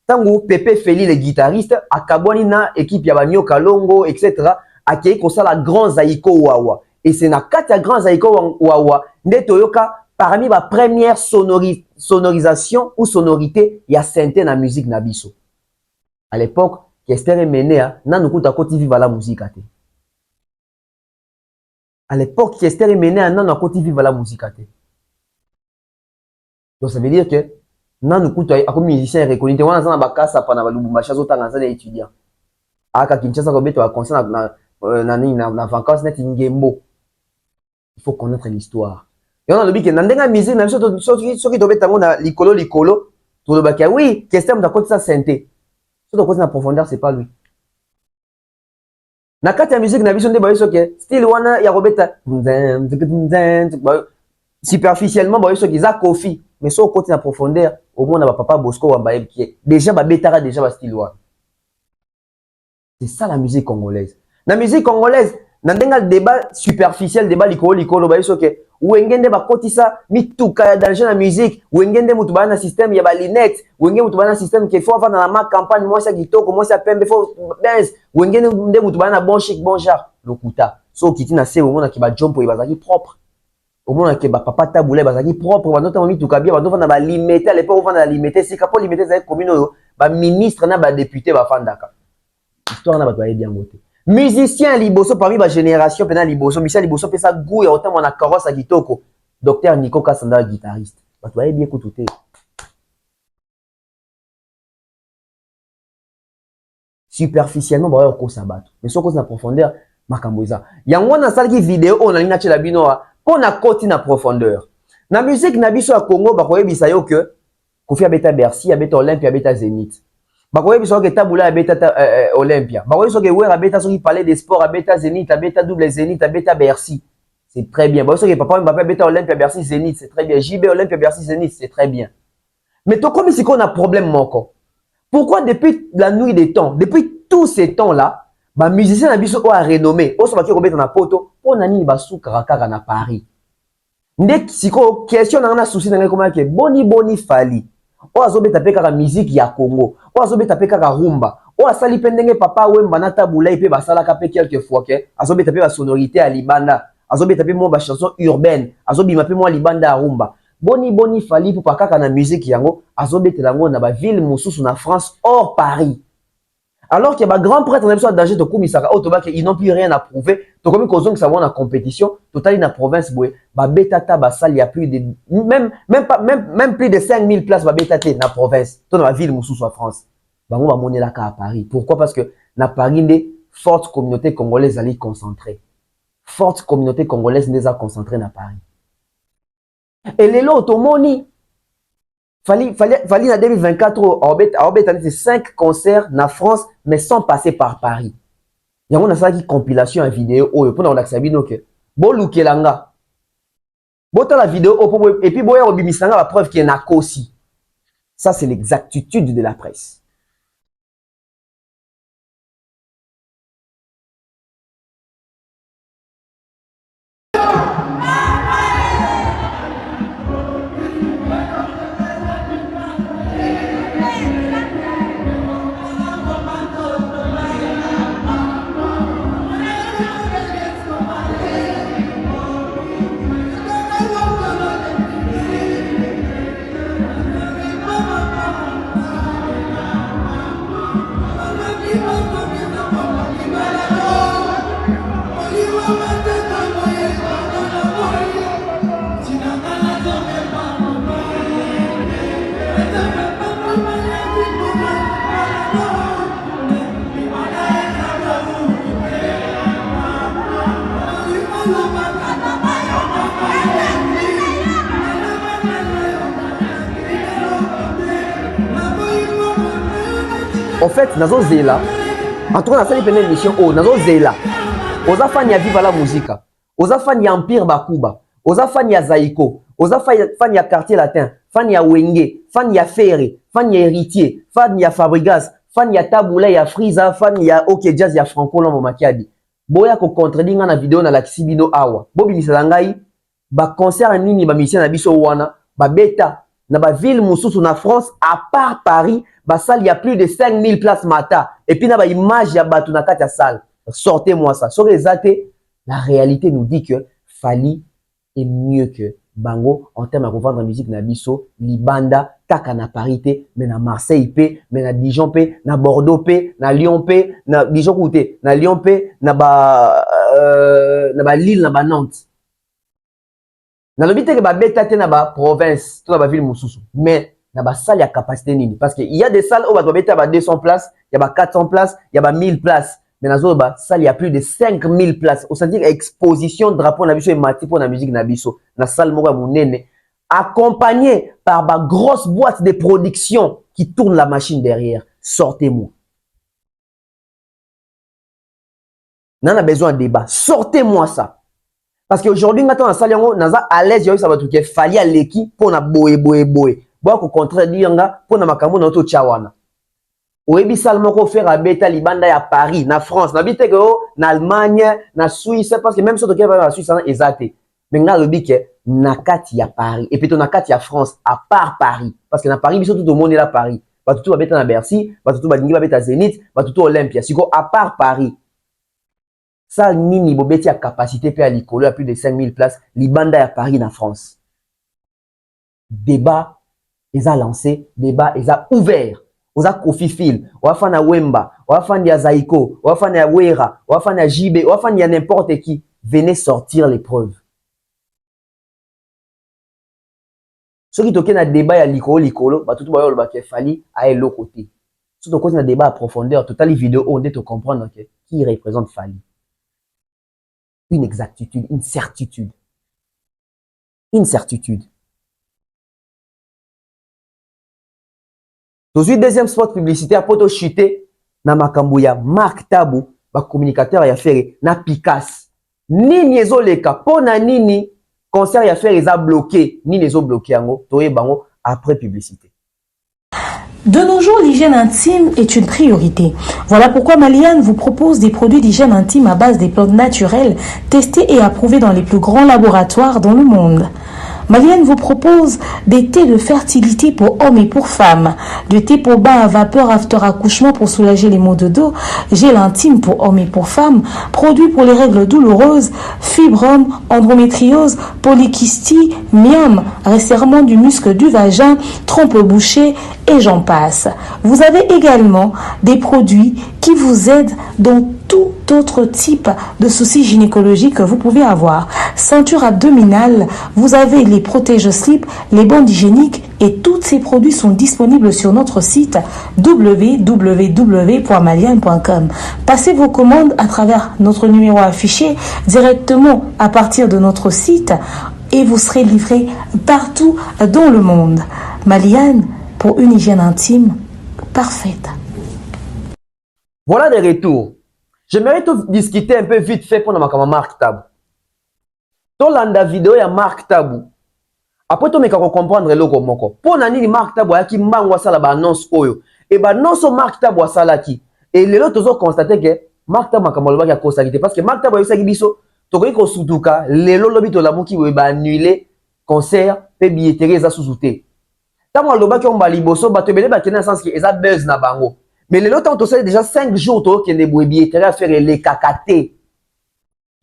tant Pepe Feli le guitariste akabwani na équipe ya banyo Kalongo etc. akei ko ça la grand Zaiko Wawa et c'est na kati ya grand Zaiko Wawa ndeto yoka parmi ma première sonorisation ou sonorité, il y a synthé dans la musique nabiso. À l'époque, Kester Menea, nanukuta koti viva la musique ate. À l'époque, Kester Menea, nanukuta viva la musique ate. Donc ça veut dire que nanukuta comme musicien reconnu, te wana zana bakasa pa na balubumbacha zota ngazana étudiant. Aka Kinshasa ko beto a concert na vacances net ngembo. Il faut connaître l'histoire. Et on a le dit que dans la musique, même ceux qui doivent être dans l'icolo, tout le bac, oui, question de quoi ça synthé. Ce de quoi c'est la profondeur, c'est pas lui. Dans la musique, na vision de baïso que style wana ya robeta superficiellement baïso qui za kofi, mais sur côté la profondeur, au moins na papa Bosco wa baïb qui déjà ba betara déjà ba style wana. C'est ça la musique congolaise. La musique congolaise, dans le débat superficiel, débat likolo baïso que wengende bakotisa mituka ya danger na musique wengende mutu bana système ya balinette wengende mutu bana système qu'il faut avoir dans la campagne moi ça kitoko moi ça pembe faut benz wengende nde mutu bana bon chic bon genre lokuta so kitina se au mona ki ba jompo ibazaki propre au mona ke ba papa tabula ibazaki propre ba nota mituka bien ba nota ba limiter à l'époque on va limiter si kapo limiter za commune ba ministre na ba député ba fandaka histoire na ba to bien moté. Musicien liboso parmi ma génération pendant liboso Michel liboso fait ça goût et autant mon carrosse à kitoko docteur Nico Kassanda guitariste bah tu bien écouter superficiellement bah on sabat mais sans cause na profondeur makamboza yango na salle qui vidéo on a lina chela bino on a côté na profondeur na musique na biso à Congo bah koyebisa yo que Kofi abeta Bercy abeta Olympia abeta Zénith. Bakoye biso ke tabula abeta Olympia. Bakoye biso ke wera abeta soki parler des sports abeta Zénith, abeta double Zénith, abeta Bercy. C'est très bien. Bakoye biso ke papa Mbappé abeta Olympia Bercy Zénith, c'est très bien. JB Olympia Bercy Zénith, c'est très bien. Mais to comme ici qu'on a problème encore. Pourquoi depuis la nuit des temps, depuis tous ces temps-là, ba musicien na biso a renommé, o so ba ki robeta na poto, po nani ba su karakara na Paris. Ndek siko question na souci na comment que boni fali. O azobeta pe kaka musique ya Congo. O azobeta pe kaka rumba. O asali pe ndenge papa wemba na tabula pe basalaka pe quelques fois ke azobeta pe ba sonorité à libanda. Azobeta pe mo ba chanson urbaine. Azobima pe mo libanda rumba. Boni fali pour kaka na musique yango azobeta lango na ba ville mosusu na France hors Paris. Alors qu'il y a un grand prêtre, on a besoin danger de Koumisaka, ils n'ont plus rien à prouver. Donc, comme ils ont que ça va en compétition, total dans la province, bah, Betata, bah, ça, il y a plus de, même plus de 5000 places, bah, Betata, dans la province, dans la ville, Moussou, soit France. Bah, on va monter là, à Paris. Pourquoi? Parce que, dans Paris, des fortes communautés congolaises allaient concentrer. Fortes communautés congolaises les a concentrées dans Paris. Et les lots, automoni, Fali en 2024, Orbet a 5 concerts en France, mais sans passer par Paris. Il y a une compilation en vidéo, pour nous l'accès que bon Lukelanga. Bon la vidéo, et puis bon Obimisanga la preuve qu'il y a un aussi. Ça, c'est l'exactitude de la presse. En fait, nazo zela. En tout cas, dans cette émission, oh, nazo zela. Oza fan ya Viva la Musica. Oza fan ya Empire Bakuba. Oza fan ya Zaiko. Oza fan ya Quartier Latin. Fan ya Wenge. Fan ya Ferre. Fan ya Héritier. Fan ya Fabregas. Fan ya Taboula ya Friza. Fan ya OK Jazz ya Franco Lombo Makiadi. Boya ko contredire na vidéo na la Kisibino awa. Bobi misala ngai ba concert nini ba musicien na biso wana ba beta na ba ville mususu na France à part Paris ba salle il y a plus de 5000 places mata et puis na ba image ya batu na kati ya salle. Sortez-moi ça. Sur les athées, la réalité nous dit que Fally est mieux que Bango en termes de revendre la musique na biso, Libanda, kaka na parité, mais na Marseille P, mais na Dijon P, na Bordeaux P, na Lyon P, na Dijon Côté, na Lyon P, na ba Lille, na ba Nantes. Na l'obité que ba beta te na ba province, tout na ba ville mususu, mais na ba salle ya capacité nini parce que il y a des salles où ba beta ba 200 places, il y a ba 400 places, il y a ba 1000 places. Mais dans la salle, il y a plus de 5000 places. On s'est dit exposition de drapeau nabiso et mati pour la musique nabiso. La salle Moura Mounene, accompagné par ma grosse boîte de production qui tourne la machine derrière. Sortez-moi. On a besoin de débat. Sortez-moi ça. Parce qu'aujourd'hui, maintenant, la salle, on a à l'aise, ça va tout qu'il fallait à l'équipe pour na boé. Bon, au contraire, pour na makambo na to chawana. Oebi salmoko faire à beta libanda ya Paris, na France, na bite ko na Allemagne, na Suisse parce que même si tu vas na Suisse ça exacté. Mais na lobi ke na kati ya Paris et puis to na kati ya France à part Paris parce que na Paris biso tout le monde est là Paris. Ba tout va beta na Bercy, ba tout ba dingi ba beta Zénith, ba tout Olympia. Siko à part Paris. Ça nini bobeti a capacité pe à likolo à plus de 5000 places libanda ya Paris na France. Débat ils a lancé, débat ils a ouvert. Oza Kofi Phil, wafana Wemba, wafana Zaiko, wafana Wera, wafana JB, wafana n'importe qui, venez sortir les preuves. Ceux qui toquent dans le débat, il y a Likolo, tout le monde a Fally à l'autre côté. Ceux qui toquent dans le débat à profondeur, toutes les vidéos, on doit comprendre qui représente Fally. Une exactitude, une certitude. Une certitude. Ensuite, deuxième spot publicitaire pour te chuter na makambouya Marc Tabou, ba communicateur ya faire na Picasso. Nini ezoleka pona nini concert ya faire eza bloqué, nini ezo bloqué yango, toye bango après publicité. De nos jours, l'hygiène intime est une priorité. Voilà pourquoi Maliane vous propose des produits d'hygiène intime à base des plantes naturelles testés et approuvés dans les plus grands laboratoires dans le monde. Maliane vous propose des thés de fertilité pour hommes et pour femmes, de thé pour bain à vapeur after accouchement pour soulager les maux de dos, gel intime pour hommes et pour femmes, produits pour les règles douloureuses, fibrome, endométriose, polykystie, myome, resserrement du muscle du vagin, trompe bouchée et j'en passe. Vous avez également des produits qui vous aident dans tout autre type de soucis gynécologiques que vous pouvez avoir. Ceinture abdominale, vous avez les protège-slip, les bandes hygiéniques et tous ces produits sont disponibles sur notre site www.maliane.com. Passez vos commandes à travers notre numéro affiché directement à partir de notre site et vous serez livré partout dans le monde. Maliane, pour une hygiène intime parfaite. Voilà des retours. J'aimerais te discuter un peu vite fait pour ma Marc Tabou. Dans la vidéo, il y a Marc Tabou. Après, tu me comprendre le moko. Pour nani Marc Tabou, il y a qui mangwa sala ba annonce oyo. Et ba annonce Marc Tabou sala ki. Et les autres ont constaté que Marc Tabou makamolo ba ko salite parce que Marc Tabou yosaki biso to ko sutuka lelo lobi to lamuki we ba annuler concert pe billetterie za sous-souté. Tamo loba ki on ba liboso ba to bele ba kena sens ki eza buzz na bango. Mais les autres, on sait déjà 5 jours qui ont été à faire les cacatés.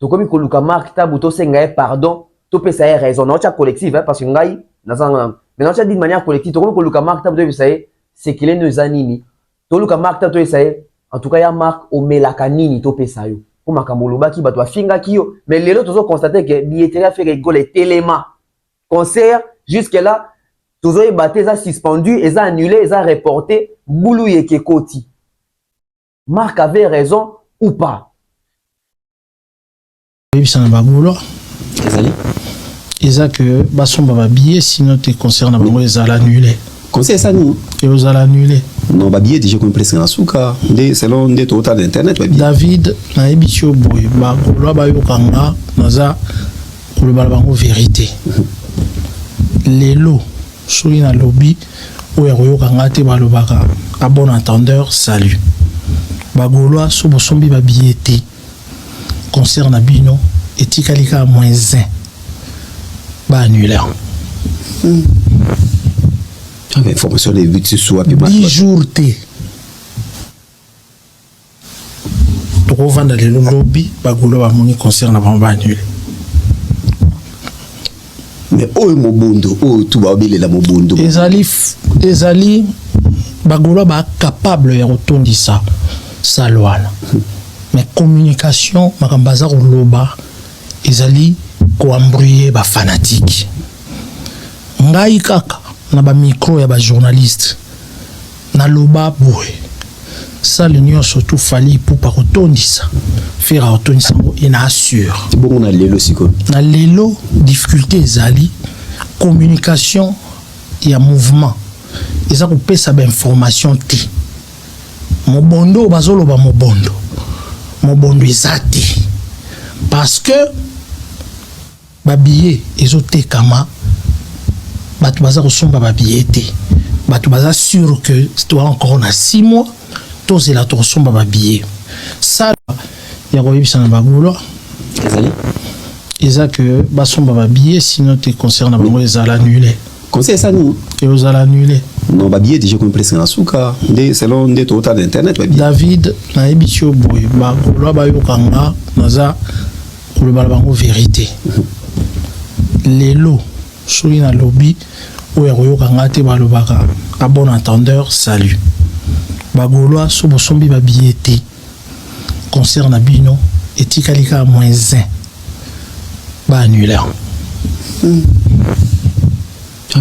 Donc, comme il y a Marc Tabou, tu sais, pardon, tu peux savoir raison. Non, c'est collectif, parce que mais non, c'est d'une manière collective. Donc, comme il y a Marc Tabou, tu sais, c'est qu'il est nos anini. Tu sais, Marc Tabou, tu sais, en tout cas, il y a Marc Omelakanini, tu peux savoir. Pour Makamoloba qui bat toi finga kio. Mais les autres ont constaté que billetterie a fait rigoler tellement. Concert, jusque-là, tous les baptêmes ont suspendu, ils ont annulé, ils ont reporté. Boulou Yekekoti. Marc avait raison ou pas? Oui, ça n'a pas boulot. Ils ont que Basson va billet, sinon tes concerts n'a pas les annulé. conseil ça nous et vous allez annuler. Non, bah billet déjà comme presque en souka. Selon des total d'internet. David, na ebitio boy, ba kolwa ba yokanga, naza kolwa ba bango vérité. Lelo, soki na lobby, oya koyokanga te ba lobaka. À bon entendeur, salut. Ba golwa so bosombi ba billet te. Concert na bino, etikalika -1. Ba annuler. Information de but sur 10 jours té. Toko vanda le lobby bagolo ba moni concert na ba annuler. Mais mobondo, tout va obéir la mobondo. Ezali bagolo ba capable ya rotondisa salwana. Mais communication makambaza loba ezali ko embrouiller ba fanatique. Ngai kaka na ba micro ya ba journaliste na loba boy ça l'union surtout fali pour pas retondisa faire retondisa et na assure bon na lelo siko na lelo difficulté ezali communication ya mouvement eza ko pesa ba information ti mobondo bazolo ba mobondo ezati parce que ba billet ezote kama batu baza kosomba ba billet te batu baza sûr que toi encore na 6 mois tous la tosomba ba billet ça ya koyebisa na bagolo eza que basomba ba billet sinon te concerne bango ezala annulé conseil ça nous et vous allez annuler non ba billet déjà comme presque en souka selon des total d'internet David na ebitio boy bagolo ba yokanga naza kolba bango vérité lelo soki na lobby oya koyokanga te balobaka à bon entendeur salut bagolwa so bosombi ba billet te concert na bino etikalika -1 ba annuler.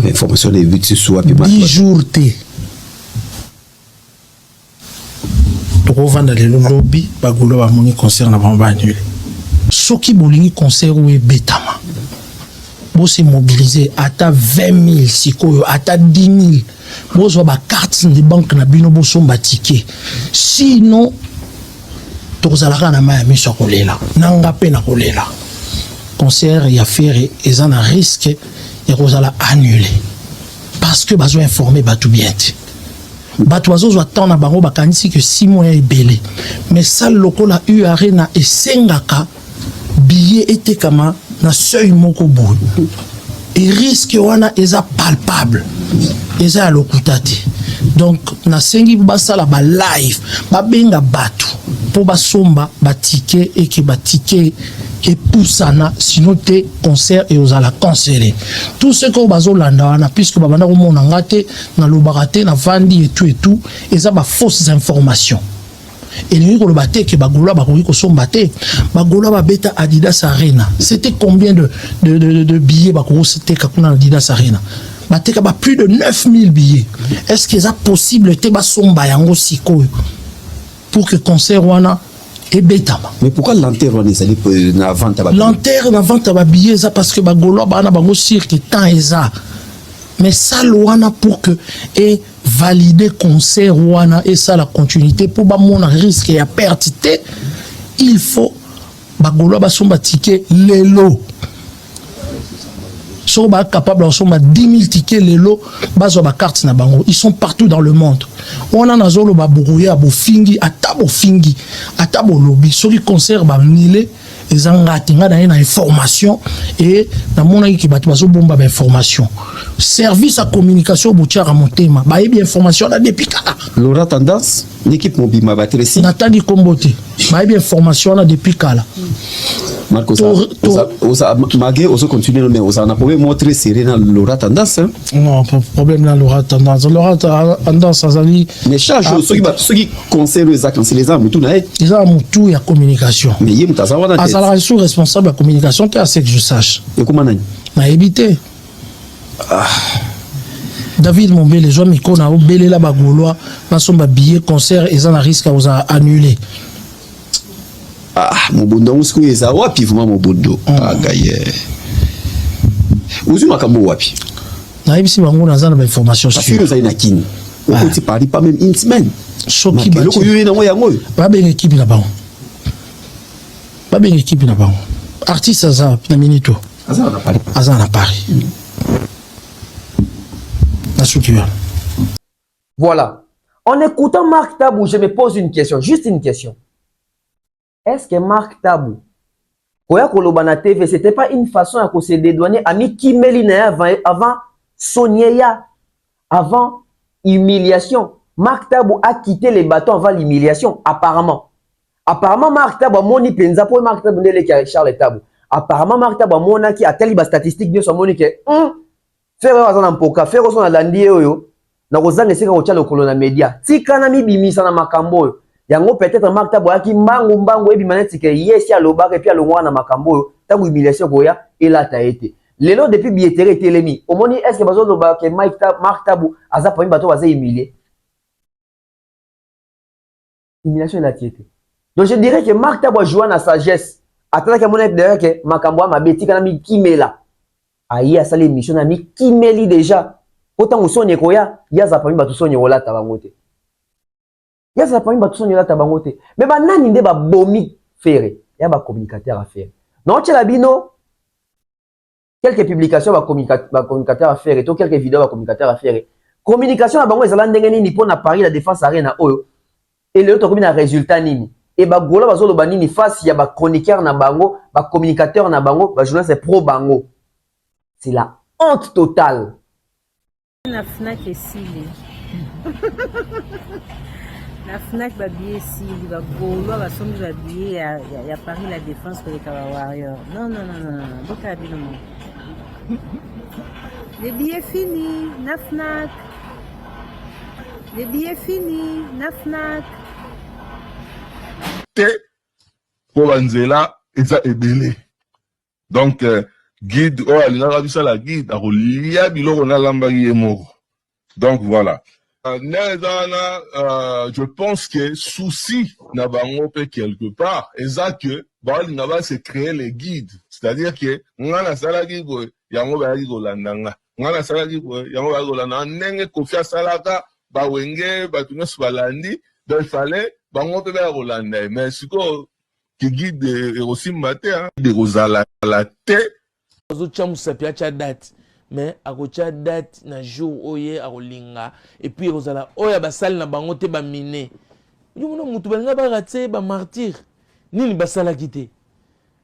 Information de but sur 10 jours te toko vanda le lobby bagolwa ba moni concert na ba annuler soki bolingi concert ou ebetama bo se mobiliser ata 20 000 sikoyo ata 10 000 bo zo ba carte de banque na bino bo somba ticket sinon tozalaka na Miami so kolela nanga pe na kolela concert ya faire eza na risque ya kozala annuler parce que bazo informer batu bien batu bazo attendre na bango bakanisi que 6 mois ebele mais ça lokola U Arena esengaka billet était kama na seuil moko boy et risque wana eza palpable eza lokutati donc na sengi basala ba live ba benga batu po basomba ba ticket et que ba ticket et poussana sinon te concert et ozala cancellé tout ce que bazolanda wana puisque babanda komona ngate na lobakate na vandi et tout eza ba fausses informations. Et nous avons battu que Bagola ba beta Adidas Arena. C'était combien de billets Bagola c'était kakuna Adidas Arena? Bateka ba plus de 9000 billets. Est-ce que c'est possible te ba somba yango siko pour que concert wana et betama? Mais pourquoi l'enterre on est na vente ba? L'enterre na vente ba billets ça parce que Bagola ba na bango cirque temps eza. Mais ça wana pour que et valider concert wana et ça la continuité pour ba mon risque ya perte il faut bagolo ba somba ticket lelo so ba capable de somba 10 000 tickets lelo bazo ba carte na bango ils sont partout dans le monde on a nazolo ba bourouya bo fingi ata bo lobby so ki concert ba nile ezanga tinga na information et na mona ki batu bazo bomba ba information service à communication boutiara motema ba yebi information na depuis kala Laura Tendance l'équipe mobima batresi natali kombote ba yebi information na depuis kala Marco osa magé osa continuer mais osa na problème montrer serré na Laura Tendance non problème na Laura Tendance azali mais charge ceux qui concernent les actes les armes tout na ils ont mutu ya communication mais yé mutaza wana azala sous responsable de la communication qui a ce que je sache et comment nani na éviter David Mombé les gens miko na obélé la bagoloa na somba billet concert et ça na risque à annuler mobondo usko eza wapi vraiment mobondo gaye uzu makambo wapi naibisi bango naza na information sur ça ina kini on ti parle pas même une semaine soki ba ko yuna ngo yango ba benga équipe na bango artiste aza na minito aza na Paris na soki voilà. En écoutant Marc Tabou, je me pose une question, juste une question. Est-ce que Marc Tabou, Koya Kolobana TV, c'était pas une façon à se dédouaner à Miki Melina avant Sonia, avant humiliation? Marc Tabou a quitté les bâtons avant l'humiliation, apparemment. Apparemment, Marc Tabou a moni penza pour Marc Tabou n'est que Charles Tabou. Apparemment, Marc Tabou a mona qui a telle statistique de son moni que faire un poka, faire son alandi yo. Na kozanga esika kotia lokolo na media tika na mibimisa na makambo oyo yango peut-être Marc Tabou aki mbangu ebi maneti ke yesi alobaka et puis alongwa na makambo oyo tango humiliation koya elata ete lelo depuis billetterie telemi omoni est-ce que bazo loba ke Marc Tabou aza pami bato baza humilié humiliation elati ete donc je dirais que Marc Tabou a joué na sagesse atala ke mona derrière que makambo a mabetika na mikimela ayi asali émission na mikimeli déjà. Autant où son ekoya, yaza pami batu son yola tabangote. Yaza pami batu son yola tabangote. Mais ba nani nde ba bomi faire, ya ba communicateur à faire. Non tchela bino quelques publications ba communicateur à faire et quelques vidéos ba communicateur à faire. Communication na bango ezala ndenge nini po na Paris la Défense Arena oyo. Et le autre na résultat nini. Et ba gola bazolo ba nini face ya ba chroniqueur na bango, ba communicateur na bango, ba journaliste pro bango. C'est la honte totale. Na FNAC esili na FNAC babiye esili bagolwa basombi babiye ya Paris la Défense koleka ba warrior non boka bino mo les billets finis na FNAC les billets finis na FNAC te pour banzela eza ebele donc guide oh alingaka bisala guide akolia biloko na lambaki ye moko donc voilà je pense que souci na bango pe quelque part eza que balinga ba se créer les guides, c'est-à-dire que ngana salaki ko yango ba yaki kolandanga ngana salaki ko yango ba kolanda ndenge Kofi asalaka ba wenge ba tunyos balandi donc il fallait bango pe ba kolanda mais siko ki guide aussi matin de rozala la tête azotia musapi atia date mais akotia date na jour oye akolinga et puis ozala oya basali na bango te bamine yomona mutu balinga barate bamartyr nini basalaki te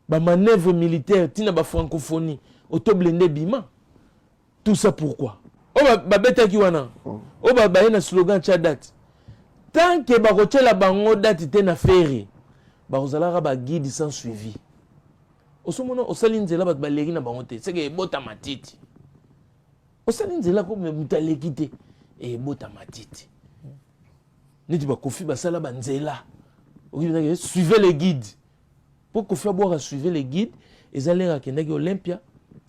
bamanœuvre militaire tina bafrancophonie otoblende bima tout ça pourquoi o babetaki wana o baye na slogan tia date tant que bakotiela bango date te na fere bakozalaka baguide sans suivi osomona osali nzela bato baleki na bango te seke ebota matiti osali nzela ko mutu aleki te ebota matiti neti bakofi basala banzela okibinaki suivez les guides po Kofi aboaka suivez les guides ezaleka akendaki Olympia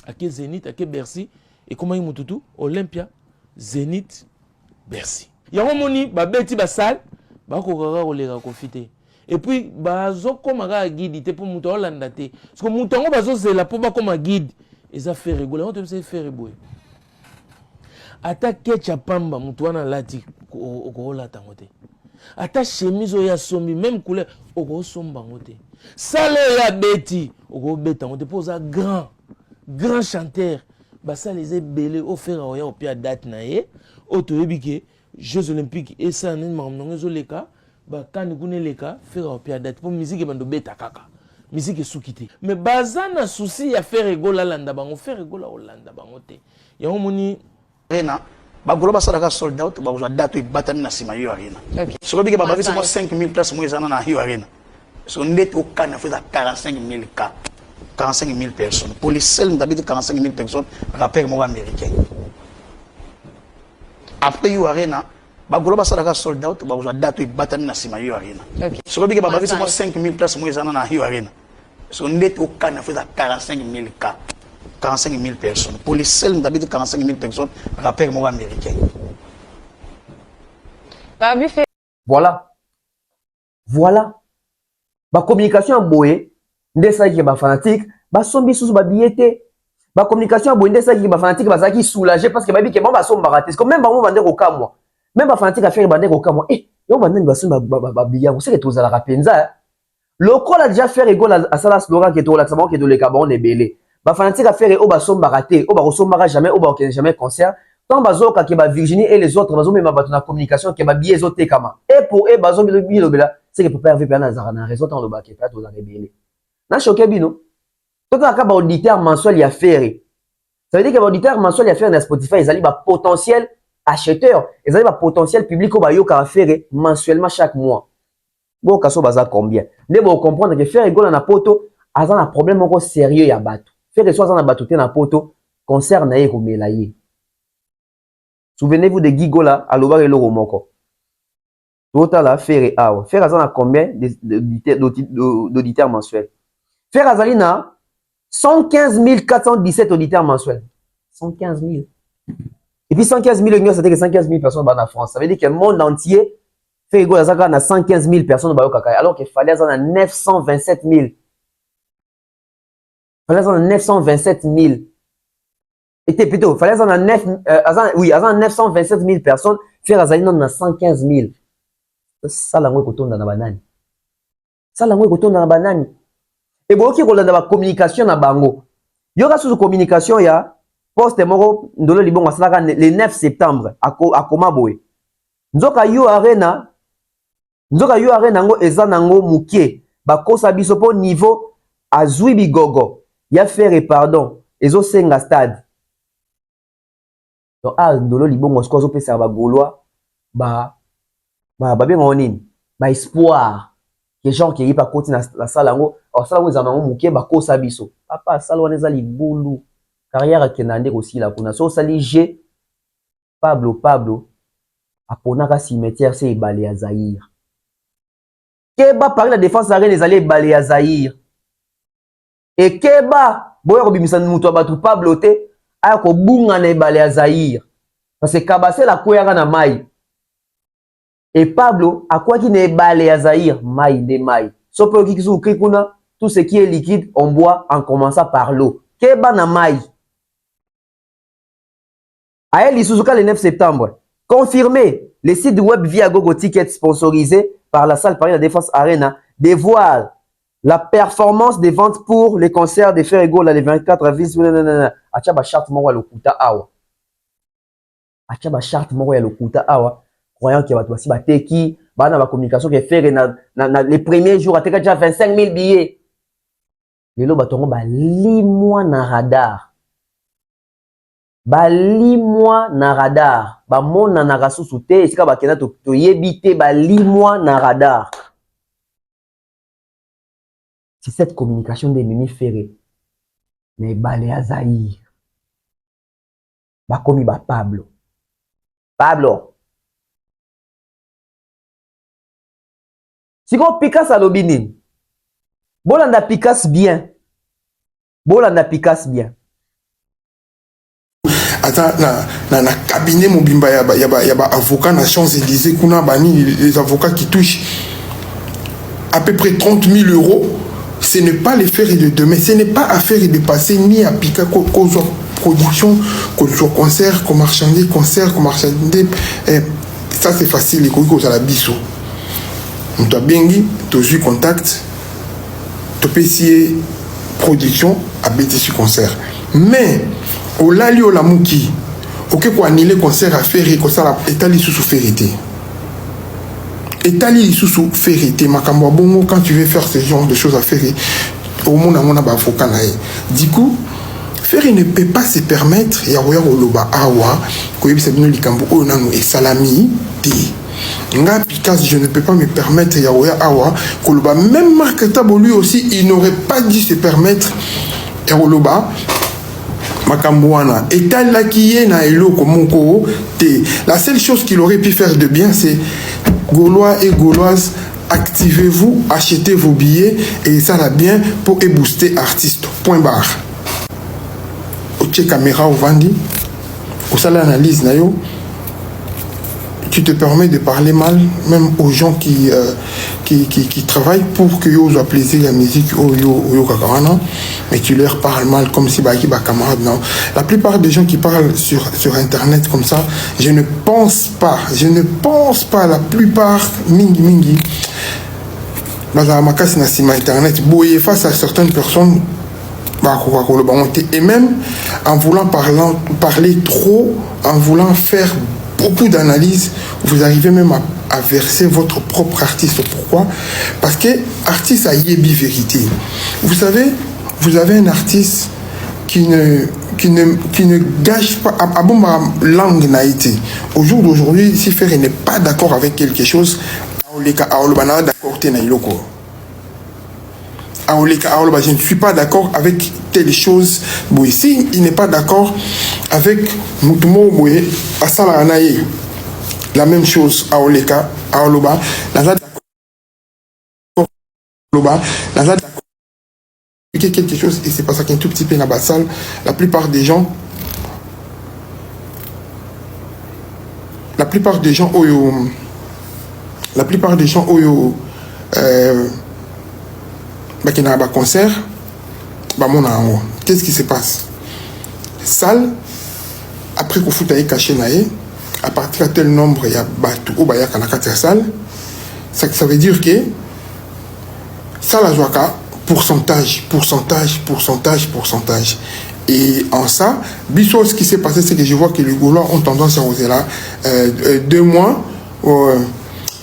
ake Zénith ake Bercy ekomaki mututu Olympia Zénith Bercy yango moni babeti basale bakokaka koleka Kofi te et puis bazo koma ka guide te pour mutu olanda te parce que mutu ngo bazo zela pour ba koma guide eza faire rigoler on te fait faire boy ata kecha pamba mutu wana lati oko lata ngote ata chemise ya sombi même couleur oko somba ngote sale ya beti oko beta ngote poza grand chanteur basa les belé au faire oya au pia date na ye oto yebike Jeux olympiques et ça nini mamnongo zoleka ba kani kuneleka faire au pia date pour musique bando beta kaka musique sukite mais bazana souci ya faire rigola landa bango faire rigola olanda bango te ya homoni rena bagolo basalaka soldat to bazwa date ibatami na sima yo arena soko bike bababisi mo 5000 places mo ezana na yo arena so ndete okana feza 45000 cas 45000 personnes pour les seuls d'habitude 45000 personnes rappel mo américain après yo arena bagolo basalaka soldat to bazwa date ibatami na sima yo arena soko bike bababisi mo 5000 places mo ezana na yo arena so ndete okana feza 45000 cas 45000 personnes. Pour les seuls d'habitude 45000 personnes, rappel moi américain. Voilà. Ba communication boye, ndesa ki ba fanatique, ba sombi sous ba billet. Ba communication à bonne ça qui ba fanatique ba qui soulagé parce que ba bi que bon ba somba raté. Comme même ba mo bande ko kamwa. Même ba fanatique a faire bande ko kamwa. Eh, yo bande ba somba ba biya, vous savez que tous à la rapenza. Le col a déjà fait rigole à ça slogan qui est au laxement qui est de le cabon les belé. Ba fanatique a faire au ba somba raté, au ba somba jamais, au ba jamais concert. Tant bazoka qui ba Virginie et les autres bazo même ba na communication qui ba bié zoté kama. Et pour e bazo bi lo bela, c'est que peut pas faire na zara na raison tant le ba qui pas tous à rebelle. Na choqué bino. Tout cas ba auditeur mensuel y a faire. Ça veut dire que l'auditeur mensuel y a faire dans Spotify, ils ont un potentiel acheteur, ils ont un potentiel public au bayo ka faire mensuellement chaque mois. Bon kaso baza combien? Ne bon comprendre que faire rigole na poto, azan un problème encore sérieux ya bato. Faire que soit na bato te na poto concerne na ko melaye. Souvenez-vous de Gigola à l'obar et le romoko. Total à faire awa. Faire azan a combien d'auditeurs mensuels? Faire azalina 115 417 auditeurs mensuels. 115 000. Et puis 115 000, c'était que 115 000 personnes en France. Ça veut dire que le monde entier fait égale à ça qu'on a 115 000 personnes au Kakai. Alors qu'il fallait en 927 000. Il fallait en 927 000. Et plutôt, il fallait en 927 000 personnes faire Azali dans 115 000. Ça, la mouille koton dans la banane. Ça, la mouille koton dans la banane. Et bon, qui est la communication na bango. Il y aura sous communication, il y a poste moro ndolo libongo salaka le 9 septembre à Komaboe. Nzoka yo arena ngo eza nango mukie. Ba kosa biso po niveau azui bigogo. Ya faire pardon. Ezo senga stade. Donc ndolo libongo skozo pesa ba gaulois ba bien onine. Ba espoir. Que gens qui y pas côté la salle ngo alors ça vous avez muke ba kosa biso papa salle wana za libulu carrière kenande aussi la kuna so sali G Pablo aponaka cimetière c'est balé ya Zaïre Keba par la défense arène les allés balé ya Zaïre et Keba boya kobimisa muto abatu Pablo te aya ko bunga na balé ya Zaïre parce que kabase la koyaka na mai. Et Pablo, à quoi qui n'est balé à Zaïre, maï de maï. Sauf que tout ce qui est liquide, on boit en commençant par l'eau. Keba na maï. A elle, Isuzuka le 9 septembre. Confirmé, les sites web via Gogo Ticket sponsorisés par la salle Paris La Défense Arena dévoilent la performance des ventes pour les concerts de Ferrego le 24 avril. Achaba charte moro ya lokuta awa. Achaba charte moro ya lokuta awa. Croyant qu'il y a aussi bateki, bana ba communication qui fait les premiers jours à déjà 25 000 billets. Les lots batongo ba limwa na radar. Ba limwa na radar. Ba mona na rasusu te, esika ba kena to yebite ba limwa na radar. C'est cette communication de Mimi Ferré. Mais balé à Zaïre. Ba komi ba Pablo. Si on Picasse à l'obinin, bolanda Picasse bien. Attends, na cabinet mobimba yaba avocat na Champs-Élysées kuna bani les avocats qui touchent à peu près 30 000 euros. Ce n'est pas les faire de demain, ce n'est pas affaire de passer ni à Picasse cause production, cause concert, comme marchander concert, comme marchander. Ça c'est facile, les cause à la biso. On t'a bien dit, tu as eu contact, tu peux essayer production à BTC concert. Mais, au lali au lamouki, ok, pour annuler concert à faire, comme ça, étali sous ferrité. Étali sous ferrité, makambo bongo, quand tu veux faire ce genre de choses à faire, au monde, on a un avocat. Du coup, Ferré ne peut pas se permettre, il y a un loba awa, qu'il y a un likambo, on a un salami, nga Picasso, je ne peux pas me permettre Yaoya Awa Koloba, même Marc Tabo lui aussi il n'aurait pas dû se permettre Yaoloba Makamouana et là qui est na elo komoko te. La seule chose qu'il aurait pu faire de bien c'est Gaulois et Gauloises, activez-vous, achetez vos billets et ça va bien pour booster artiste. Point barre. Au caméra au vandi au salle analyse na yo tu te permets de parler mal, même aux gens qui travaillent pour que yo soient plaisir la musique, mais tu leur parles mal comme si bah camarade. Non. La plupart des gens qui parlent sur Internet comme ça, je ne pense pas, la plupart, mingi, Internet, face à certaines personnes, et même en voulant parler trop, en voulant faire beaucoup d'analyses, vous arrivez même à verser votre propre artiste. Pourquoi? Parce que artiste a yébi vérité. Vous savez, vous avez un artiste qui ne gâche pas à bon langue naïté. Au jour d'aujourd'hui, si Ferré n'est pas d'accord avec quelque chose, je ne suis pas d'accord avec telle chose. Si il n'est pas d'accord avec Moutumo Boye, la même chose à Oleka, à Oloba, quelque chose, et c'est pas ça qu'un tout petit peu dans la salle, la plupart des gens qui n'a pas concert, qu'est-ce qui se passe? Salle, après qu'on fout à caché naé, à partir de tel nombre, il y a batou ou baya kanakata salle, ça veut dire que salle à joaka, pourcentage. Et en ça, biso, ce qui s'est passé, c'est que je vois que les Gaulois ont tendance à oser là, 2 mois,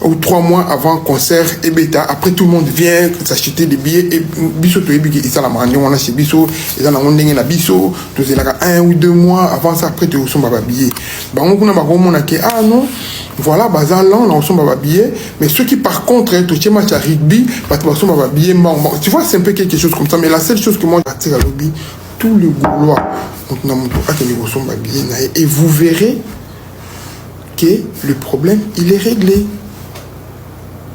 ou 3 mois avant le concert, et bêta, après tout le monde vient s'acheter des billets, et biso to ebi ils la mandi on a chez biso, ils en ont ndenge na biso, to c'est là 1 ou 2 mois avant ça, après tu son baba billet. Bah on kuna ba komona ke ah non, voilà bazar là on a son baba billet, mais ceux qui par contre to chez match à rugby, bah tu son baba billet, tu vois c'est un peu quelque chose comme ça, mais la seule chose que moi j'attire à lobby, tous les Gaulois donc na moto a que les son baba billet et vous verrez que le problème il est réglé.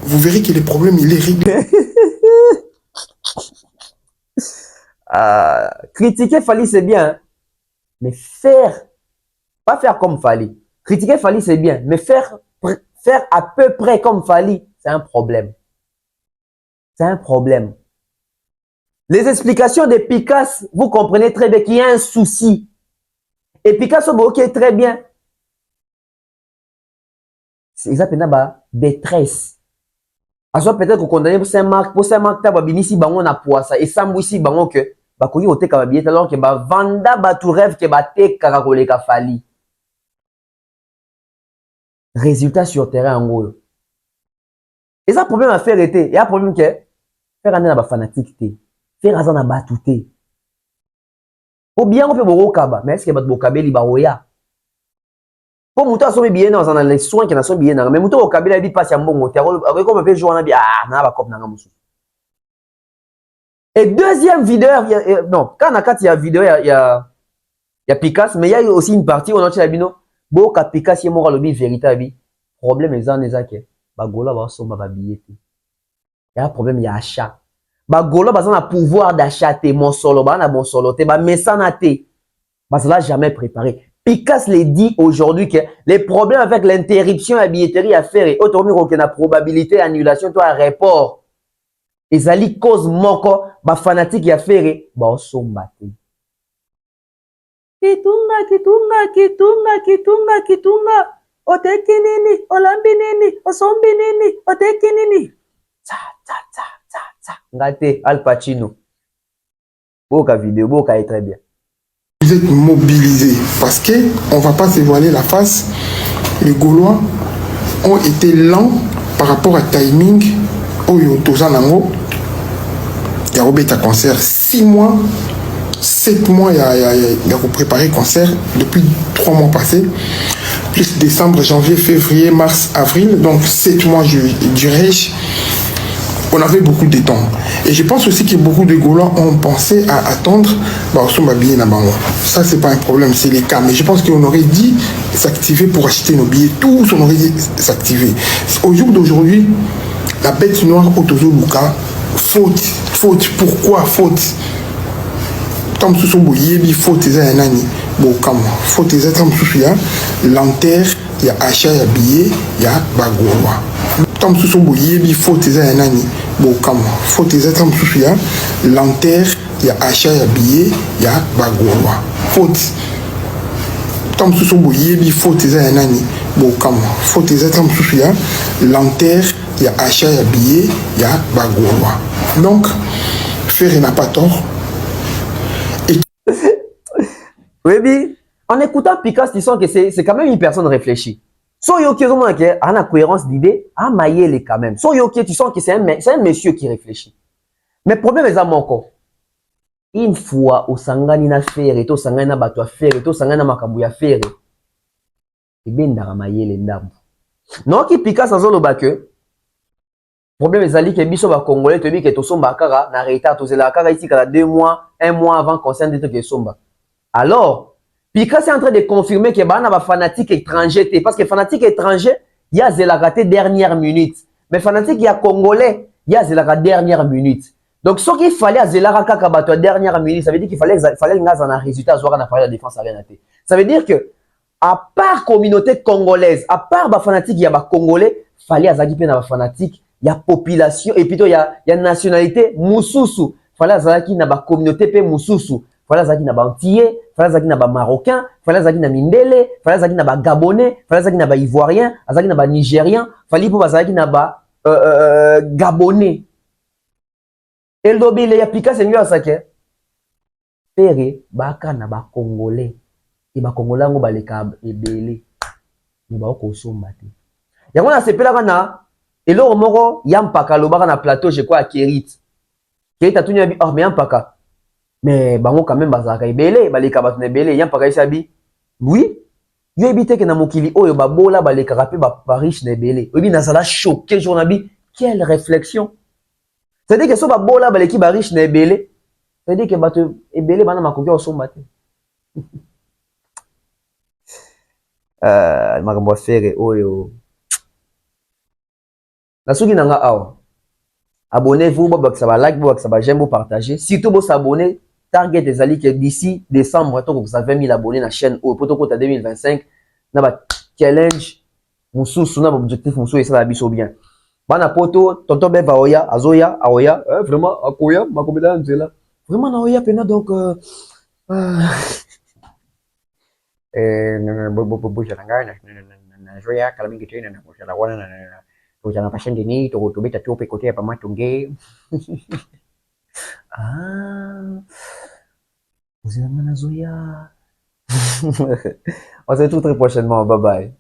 Vous verrez que le problème, il est réglé. Critiquer Fally, c'est bien. Mais pas faire comme Fally. Critiquer Fally, c'est bien. Mais faire à peu près comme Fally, c'est un problème. C'est un problème. Les explications de Picasso, vous comprenez très bien qu'il y a un souci. Et Picasso, ok, très bien. C'est ça, détresse. Alors peut-être qu'on condamne pour Saint-Marc, t'as binisi bango na poisa et sambouisi bango que ba koyi ote ka billet alors que ba vanda ba tout rêve que ba te karakoleka Fally. Résultat sur terrain en gros. Et ça problème à faire était, il y a un problème que faire un na ba fanatique té, faire azana ba touté. Ou bien on peut boro kaba, mais est-ce que ba bokabeli ba oya? Pour mouta so bien dans les soins qui na so bien mais mouta au kabila bi passe en bon avec comme fait jouer na bien na ba cop na musu. Et deuxième vidéo non, quand il y a vidéo il y a Picasso mais il y a aussi une partie où on a dit bino bo ka Picasso mo lobi véritable problème les que ba gola ba so ba billet. Il y a un problème il y a achat. Ba gola ba na pouvoir d'acheter mon solo ba na bon solo te ba mesana te. Ba cela jamais préparé. Picasso les dit aujourd'hui que les problèmes avec l'interruption à billetterie à faire et autrement qu'il y a probabilité d'annulation toi à report. Et ça li cause moko ba fanatique à faire ba sombate. Kitunga. Oteki nini, olambi nini, osombi nini, oteki nini. Ta. Ngate Al Pacino. Boka vidéo, boka est très bien. Vous êtes mobilisés parce que on va pas se voiler la face. Les Gaulois ont été lents par rapport à timing. Oyo Tozanango, il y a Robert concert 6 mois, 7 mois, il y a préparé concert depuis 3 mois passés. Plus décembre, janvier, février, mars, avril, donc 7 mois dirais-je. On avait beaucoup de temps. Et je pense aussi que beaucoup de Gaulois ont pensé à attendre ça, c'est pas un problème, c'est les cas. Mais je pense qu'on aurait dit s'activer pour acheter nos billets. Tous, on aurait dit s'activer. Au jour d'aujourd'hui, la bête noire Otozo Luka, faute. Pourquoi faute? Comme ce sont faute, faute, lenteur, il y a achat, il y a billet, il y a bagoulois. Tam sous son yebi faute eza nani bokama. Faute eza tam sous ya lanterne, il y a achat, il y a billet, il y a bagoulois. Faute. Tam sous son yebi faute eza nani bokama. Faute eza tam sous ya lanterne, il y a achat, il y a billet, il y a bagoulois. Donc Ferré n'a pas tort. Oui, en écoutant Picas, tu sens que c'est quand même une personne réfléchie. So yoki, a une cohérence d'idées, a maillé quand même. So yoki, tu sens que c'est un monsieur qui réfléchit. Mais le problème est à mon corps. Une fois au sangani na ferré, au sangani na bato ferré, au sangani na makabu ya ferré, et bien na maillé les ndambu. Non qui Picas a zolo que problème est ali que biso ba congolais te bi que to somba kara na retard to zela kara ici kala 2 mois, 1 mois avant concert de que somba. Alors Picas est en train de confirmer que bana ba fanatique étranger parce que fanatique étranger il y a zélagaté dernière minute mais fanatique il y a congolais il y a zélagaté dernière minute donc ce qu'il fallait à zélagaté kaka bato dernière minute ça veut dire qu'il fallait ngaza na résultat zoara na parler de défense arena té ça veut dire que à part communauté congolaise à part ba fanatique il y a ba congolais fallait azaki pe na ba fanatique il y a population et plutôt il y a nationalité mususu fallait azaki na ba communauté pe mususu fallait azaki na ba antillais fallait azaki na ba marocain fallait azaki na mindele fallait azaki na ba gabonais fallait azaki na ba ivoirien azaki na ba nigérien fallait po azaki na ba gabonais eldobi le ya Picas nyo asake pere baka na ba congolais et ba congolais ngo baleka ebele ni ba ko somba te yango na sepela kana eloko moko yampaka lobaka na plateau je crois à Kerit atunya bi mais yampaka mais bango quand même bazaka ebele baleka bato na ebele yampaka isabi oui yo ebite ke na mokili oyo babola baleka rapé ba riche na ebele obi nazala choqué jour na bi quelle réflexion c'est-à-dire que so babola baleki ba riche na ebele c'est-à-dire que bato ebele bana makoki osomba te makambo affaire oyo nasuki nanga awa abonnez-vous bobakisa ba like bobakisa ba j'aime partager surtout bo s'abonner target ezali que d'ici décembre to ko 20 000 abonnés na chaîne o poto kota 2025 na ba challenge mususu na objectif mususu ça la biso bien bana poto tonton Beva oya azoya aoya vraiment akoya makomela nzela vraiment na oya pena donc bo jaranga na joya kala mingi tena na kujala wana na kujala passion dini to beta tope côté pa matunge vous avez un Zoya. On se retrouve très prochainement. Bye bye.